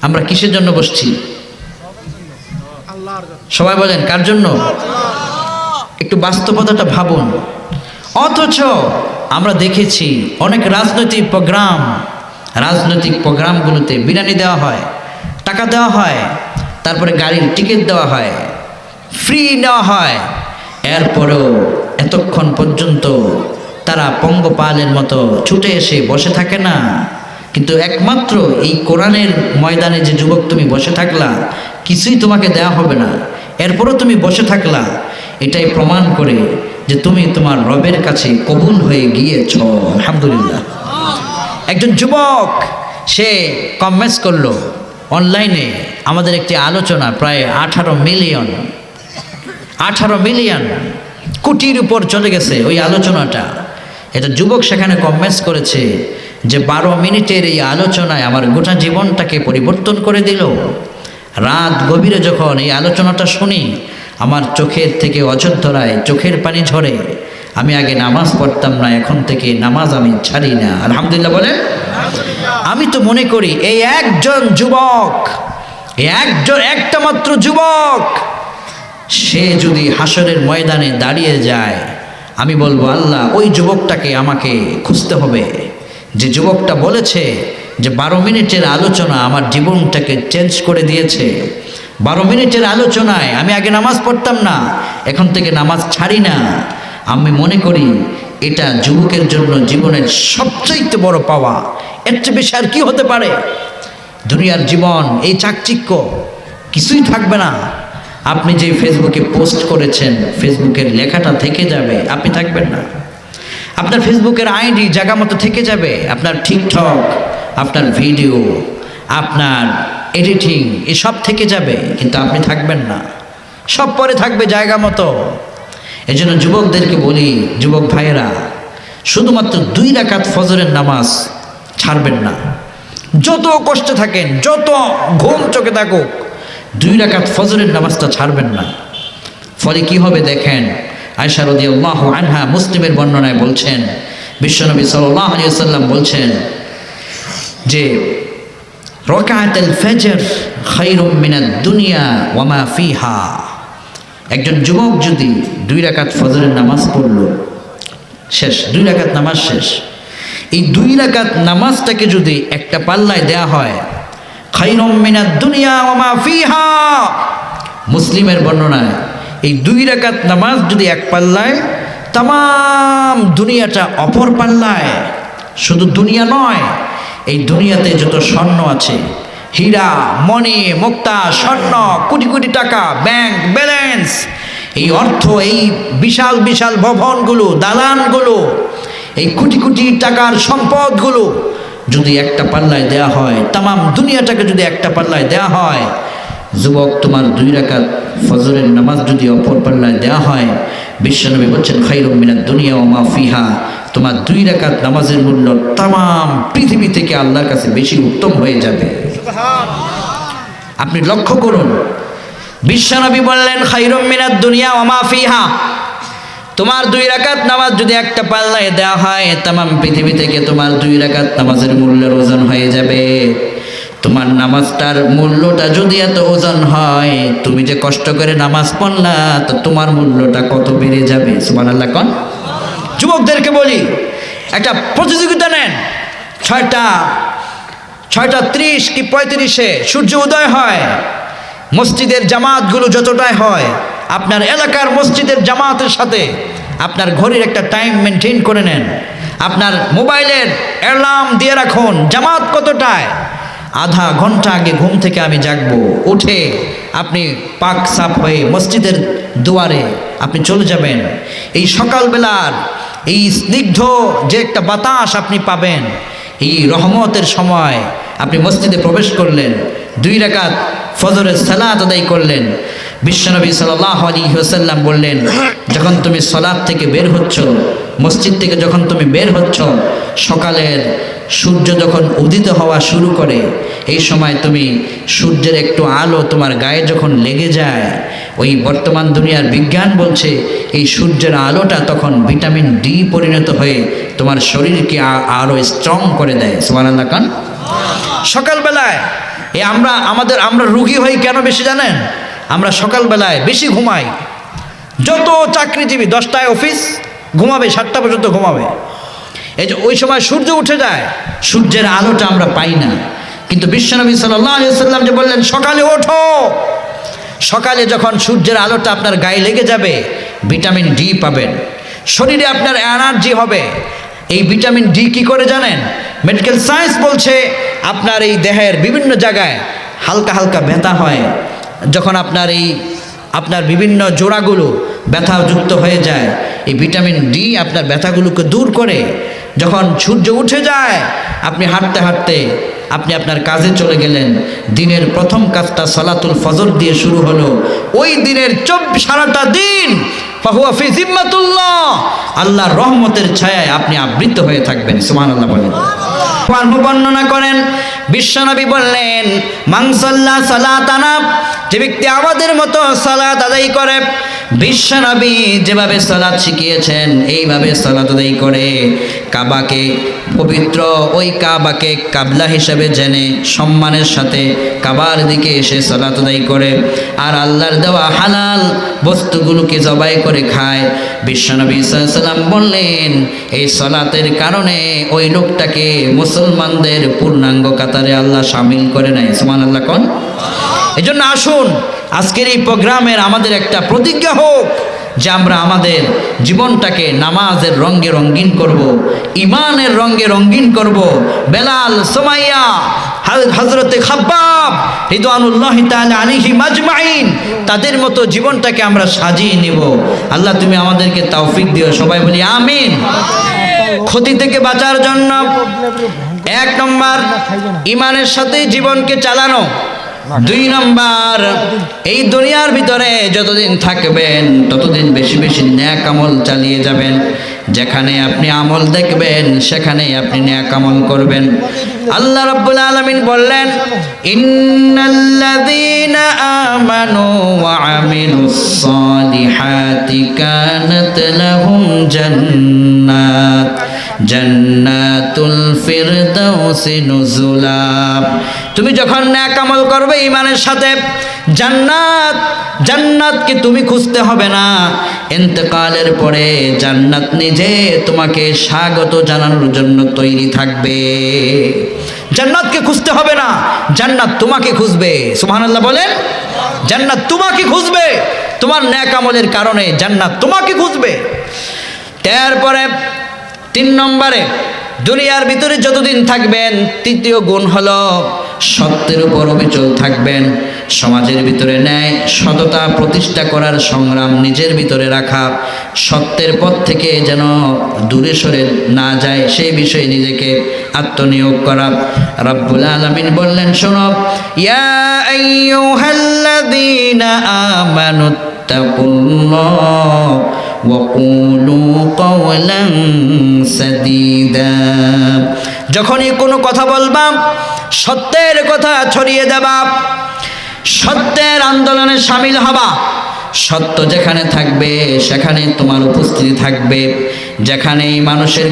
আমরা কিসের জন্য বসছি? সবাই বলেন, কার জন্য? একটু বাস্তবতাটা ভাবুন। অথচ আমরা দেখেছি অনেক রাজনৈতিক প্রোগ্রামগুলোতে বিরিয়ানি দেওয়া হয়, টাকা দেওয়া হয়, তারপরে গাড়ির টিকিট দেওয়া হয়, ফ্রি নেওয়া হয়, এরপরেও এতক্ষণ পর্যন্ত তারা পঙ্গপালের মতো ছুটে এসে বসে থাকে না। কিন্তু একমাত্র এই কোরআনের ময়দানে যে যুবক তুমি বসে থাকলা, কিছুই তোমাকে দেওয়া হবে না, এরপরও তুমি বসে থাকলা, এটাই প্রমাণ করে যে তুমি তোমার রবের কাছে কবুল হয়ে গিয়েছ। আলহামদুলিল্লাহ। একজন যুবক সে কমেন্টস করলো অনলাইনে আমাদের একটি আলোচনা, প্রায় 18 মিলিয়ন কোটির উপর চলে গেছে ওই আলোচনাটা। এটা যুবক সেখানে কমেন্টস করেছে যে 12 মিনিটের এই আলোচনায় আমার গোটা জীবনটাকে পরিবর্তন করে দিল। রাত গভীরে যখন এই আলোচনাটা শুনি, আমার চোখের থেকে অযোধ্যরায় চোখের পানি ঝরে। আমি আগে নামাজ পড়তাম না, এখন থেকে নামাজ আমি ছাড়ি না। আলহামদুলিল্লাহ বলেন। আমি তো মনে করি এই একজন যুবক, একটা মাত্র যুবক, সে যদি হাসরের ময়দানে দাঁড়িয়ে যায়, আমি বলবো আল্লাহ ওই যুবকটাকে আমাকে খুঁজতে হবে, যে যুবকটা বলেছে যে 12 মিনিটের আলোচনা আমার জীবনটাকে চেঞ্জ করে দিয়েছে। 12 মিনিটের আলোচনায় আমি আগে নামাজ পড়তাম না, এখন থেকে নামাজ ছাড়ি না। আমি মনে করি এটা যুবকের জন্য জীবনের সবচাইতে বড় পাওয়া। এর চেয়ে বেশি আর কি হতে পারে? দুনিয়ার জীবন এই চাকচিক্য কিছুই থাকবে না। আপনি যে ফেসবুকে পোস্ট করেছেন, ফেসবুকের লেখাটা থেকে যাবে, আপনি থাকবেন না। আপনার ফেসবুকের আইডি জায়গা মতো থেকে যাবে, আপনার টিকটক, আপনার ভিডিও, আপনার এডিটিং এসব থেকে যাবে, কিন্তু আপনি থাকবেন না। সব পরে থাকবে জায়গা মতো। এই জন্য যুবকদেরকে বলি, যুবক ভাইয়েরা, শুধুমাত্র 2 রাকাত ফজরের নামাজ ছাড়বেন না। যত কষ্টে থাকেন, যত ঘুম চোখে থাকুক, 2 রাকাত ফজরের নামাজটা ছাড়বেন না। ফলে কি হবে দেখেন, আয়েশা রাদিয়াল্লাহু আনহা মুসলিমের বর্ণনায় বলছেন, বিশ্বনবী সাল্লাল্লাহু আলাইহি ওয়াসাল্লাম বলছেন যে রাকাতুল ফজর খায়রুম মিনাদ দুনিয়া ওয়া মা ফিহা। একজন যুবক যদি 2 রাকাত ফজরের নামাজ পড়ল, শেষ 2 রাকাত নামাজ শেষ, এই 2 রাকাত নামাজটাকে যদি একটা পাল্লায় দেয়া হয়, খায়রুম মিনাদ দুনিয়া ওয়া মা ফিহা, মুসলিমের বর্ণনায় এই 2 রাকাত নামাজ যদি এক পাল্লায়, তাম দুনিয়াটা অপর পাল্লায়। শুধু দুনিয়া নয়, এই দুনিয়াতে যত স্বর্ণ আছে, হীরা মণি মুক্তা স্বর্ণ, কোটি কোটি টাকা ব্যাংক ব্যালেন্স, এই অর্থ, এই বিশাল বিশাল ভবনগুলো, দালানগুলো, এই কোটি কোটি টাকার সম্পদগুলো যদি একটা পাল্লায় দেয়া হয়, তাম দুনিয়াটাকে যদি একটা পাল্লায় দেয়া হয়, যুবক তোমার 2 রাকাত ফজরের নামাজ যদি অপর পাল্লায় দেওয়া হয়, বিশ্বনবী বলছেন খায়রুম মিনাদ দুনিয়া ওয়া মা ফিহা, তোমার 2 রাকাত নামাজের মূল্য তাম পৃথিবী থেকে আল্লাহর কাছে বেশি উত্তম হয়ে যাবে। আপনি লক্ষ্য করুন, বিশ্বনবী বললেন খায়রুম মিনাদ দুনিয়া ওয়া মা ফিহা, তোমার 2 রাকাত নামাজ যদি একটা পাল্লায় দেওয়া হয়, তাম পৃথিবী থেকে তোমার 2 রাকাত নামাজের মূল্যের ওজন হয়ে যাবে। তোমার নামাজটার মূল্যটা যদি এত ওজন হয়, তুমি যে কষ্ট করে নামাজ পড়লা, তো তোমার মূল্যটা কত বেড়ে যাবে। সুবহানাল্লাহ কোন। যুবকদেরকে বলি, একটা প্রতিযোগিতা নেন, 6:30 কি 35-এ সূর্য উদয় হয়। মসজিদের জামাতগুলো যতটাই হয়, আপনার এলাকার মসজিদের জামাতের সাথে আপনার ঘড়ির একটা টাইম মেনটেন করে নেন। আপনার মোবাইলের অ্যালার্ম দিয়ে রাখুন, জামাত কতটায়, আধা ঘন্টা আগে ঘুম থেকে আমি জাগবো। উঠে আপনি পাক সাফ হয়ে মসজিদের দুয়ারে আপনি চলে যাবেন। এই সকালবেলার এই স্নিগ্ধ যে একটা বাতাস আপনি পাবেন, এই রহমতের সময় আপনি মসজিদে প্রবেশ করলেন, 2 রাকাত ফজরের সালাত আদায় করলেন। বিশ্বনবী সাল্লাল্লাহু আলাইহি ওয়াসাল্লাম বললেন, যখন তুমি সালাত থেকে বের হচ্ছ, মসজিদ থেকে যখন তুমি বের হচ্ছ, সকালের সূর্য যখন উদিত হওয়া শুরু করে, এই সময় তুমি সূর্যের একটু আলো তোমার গায়ে যখন লেগে যায়, ওই বর্তমান দুনিয়ার বিজ্ঞান বলছে এই সূর্যের আলোটা তখন ভিটামিন ডি পরিণত হয়ে তোমার শরীরকে আরো স্ট্রং করে দেয়। সুবহানাল্লাহ কান। সকালবেলায় আমরা রুগী হই কেন বেশি জানেন? আমরা সকালবেলায় বেশি ঘুমাই। যত চাকরিজীবী 10টায় অফিস, ঘুমাবে 7টা পর্যন্ত ঘুমাবে। এই যে ওই সময় সূর্য উঠে যায়, সূর্যের আলোটা আমরা পাই না। কিন্তু বিশ্বনবী সাল্লাল্লাহু আলাইহি ওয়াসাল্লাম যে বললেন সকালে ওঠো, সকালে যখন সূর্যের আলোটা আপনার গায়ে লেগে যাবে, ভিটামিন ডি পাবেন, শরীরে আপনার এনার্জি হবে। এই ভিটামিন ডি কি করে জানেন? মেডিকেল সায়েন্স বলছে আপনার এই দেহের বিভিন্ন জায়গায় হালকা হালকা ব্যথা হয়, যখন আপনার বিভিন্ন জোড়াগুলো ব্যথাযুক্ত হয়ে যায়, এই ভিটামিন ডি আপনার ব্যথাগুলোকে দূর করে যখন সূর্য উঠে যায় আপনি হাঁটতে হাঁটতে আপনি আপনার কাজে চলে গেলেন, দিনের প্রথম কাজটা সালাতুল ফজর দিয়ে শুরু হলো, ওই দিনের সারাটা দিন ফাহুয়া ফি জিম্মাতুল্লাহ, আল্লাহর রহমতের ছায়ায় আপনি আবৃত হয়ে থাকবেন। সুবহানাল্লাহ বলেন। বর্ণনা করেন বিশ্বনবী বললেন, মান সাল্লা সালাতানা, যে ব্যক্তি আমাদের মতো সালাত আদায় করে, বিশ্বনবী যেভাবে সালাত শিখিয়েছেন এইভাবে সালাত আদায় করে, কাবাকে পবিত্র, ওই কাবাকে কাবলা হিসেবে জেনে সম্মানের সাথে কাবার দিকে এসে সালাত আদায় করে, আর আল্লাহর দেওয়া হালাল বস্তুগুলোকে জবাই করে খায়, বিশ্বনবী সাল্লাল্লাহু আলাইহি ওয়াসাল্লাম বললেন এই সালাতের কারণে ওই লোকটাকে মুসলমানদের পূর্ণাঙ্গ কাতারে আল্লাহ শামিল করে নেয়। সুবহানাল্লাহ কোন। এই জন্য আসুন আজকের এই প্রোগ্রামের আমাদের একটা প্রতিজ্ঞা হোক যে আমরা আমাদের জীবনটাকে নামাজের রঙে রঙিন করব, ইমানের রঙে রঙিন করব। বেলাল, সুমাইয়া, হযরতে খাব্বাব রিদওয়ানুল্লাহি তাআলা আলাইহিম আজমাইন, তাদের মতো জীবনটাকে আমরা সাজিয়ে নিব। আল্লাহ তুমি আমাদেরকে তৌফিক দিও, সবাই বলি আমিন। ক্ষতি থেকে বাঁচার জন্য 1 নম্বর ইমানের সাথে জীবনকে চালানো, 2 নম্বর এই দুনিয়ার ভিতরে যতদিন থাকবেন ততদিন বেশি বেশি নেক আমল চালিয়ে যাবেন, যেখানে আপনি আমল দেখবেন সেখানে আপনি নেক আমল করবেন। আল্লাহ রাব্বুল আলামিন বললেন, ইন্নাল্লাযীনা আমানু ওয়া আমিলুস সালিহাতি কানাত লাহুম জান্নাতুল ফিরদাউসি নুজুলা। তুমি যখন নেক আমল করবে ইমানের সাথে, জান্নাতকে তুমি খুঁজতে হবে না, ইন্তেকালের পরে জান্নাত নিজে তোমাকে স্বাগত জানানোর জন্য তৈরি থাকবে। জান্নাতকে খুঁজতে হবে না, জান্নাত তোমাকে খুঁজবে। সুবহানাল্লাহ বলেন। জান্নাত তোমাকে খুঁজবে, তোমার নেক আমলের কারণে জান্নাত তোমাকে খুঁজবে। তারপরে 3 নম্বরে দুনিয়ার ভিতরে যতদিন থাকবেন, 3য় গুণ হলো সত্যের উপর অবিচল থাকবেন। সমাজের ভিতরে ন্যায় সততা প্রতিষ্ঠা করার সংগ্রাম নিজের ভিতরে রাখা, সত্যের পথ থেকে যেন দূরে সরে না যায় সেই বিষয়ে নিজেকে আত্মনিয়োগ করা। রব্বুল আলামিন বললেন, শোনো, ইয়া আইয়ুহাল্লাযীনা আমানুত্তাকুল্লাহ ওয়া কুলু কাওলান সাদীদা। যখনই কোনো কথা বলবা সত্যের কথা ছড়িয়ে দেবা, সত্যের আন্দোলনে শামিল হবা। সত্য যেখানে থাকবে সেখানে তোমার উপস্থিতি থাকবে, যেখানেই মানুষের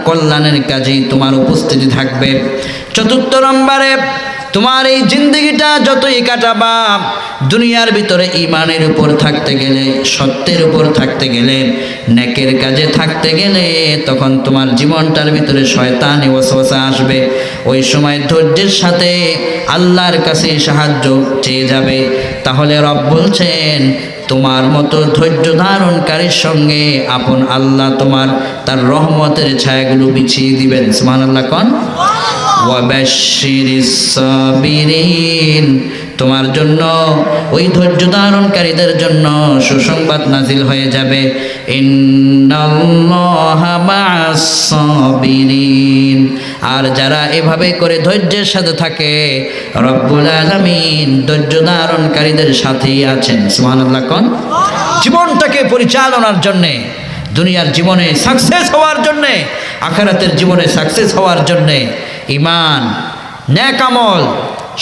কল্যাণের কাজেই তোমার উপস্থিতি থাকবে। 4 নম্বরে তোমার এই জিন্দগিটা যতই কাটাবা, দুনিয়ার ভিতরে ইমানের উপর থাকতে গেলে, সত্যের উপর থাকতে গেলে, নেকের কাজে থাকতে গেলে, তখন তোমার জীবনটার ভিতরে শয়তানি ওয়াসওয়াসা আসবে। ওই সময় ধৈর্যের সাথে আল্লাহর কাছে সাহায্য চেয়ে যাবে। তাহলে রব বলছেন, তোমার মতো ধৈর্য ধারণকারীর সঙ্গে আপন আল্লাহ তার রহমতের ছায়াগুলো বিছিয়ে দিবেন। সুবহানাল্লাহ কোন। ওয়াবাশশিরিস সাবিরিন, তোমার জন্য ওই ধৈর্য ধারণকারীদের জন্য সুসংবাদ নাজিল হয়ে যাবে। ইন্নাল্লাহা মা'আস সাবিরিন, আর যারা এভাবে করে ধৈর্যের সাথে থাকে রব্বুল আলামিন ধৈর্য ধারণকারীদের সাথেই আছেন। সুবহানাল্লাহ কোন। জীবনটাকে পরিচালনার জন্যে, দুনিয়ার জীবনে সাকসেস হওয়ার জন্যে, আখিরাতের জীবনে সাকসেস হওয়ার জন্যে ঈমান, নেক আমল,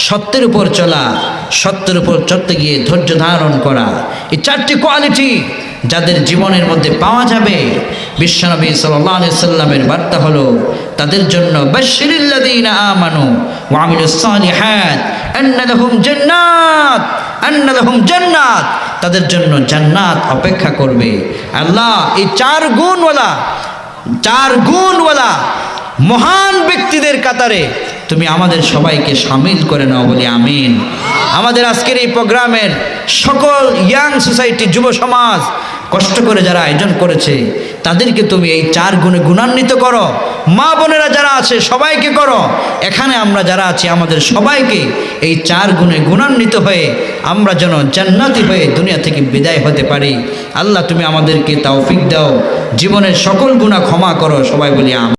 সত্যের উপর চলা, সত্যের উপর চলতে গিয়ে ধৈর্য ধারণ করা, এই 4টি কোয়ালিটি যাদের জীবনের মধ্যে পাওয়া যাবে, বিশ্বনবী সাল্লাল্লাহু আলাইহি সাল্লামের বার্তা হলো তাদের জন্য, বাশশিরিল্লাযীনা আমানু ওয়া আমিলুস সালিহাত আন্না লাহুম জান্নাত, তাদের জন্য জান্নাত অপেক্ষা করবে। আল্লাহ এই 4 গুণওয়ালা মহান ব্যক্তিদের কাতারে তুমি আমাদের সবাইকে শামিল করে নাও, বলি আমিন। আমাদের আজকের এই প্রোগ্রামের সকল ইয়াং সোসাইটি, যুব সমাজ কষ্ট করে যারা আয়োজন করেছে তাদেরকে তুমি এই 4 গুণে গুণান্বিত করো। মা বোনেরা যারা আছে সবাইকে করো। এখানে আমরা যারা আছি আমাদের সবাইকে এই 4 গুণে গুণান্বিত হয়ে আমরা যেন জান্নাতি হয়ে দুনিয়া থেকে বিদায় হতে পারি। আল্লাহ তুমি আমাদেরকে তৌফিক দাও, জীবনের সকল গুনাহ ক্ষমা করো, সবাই বলি আমিন।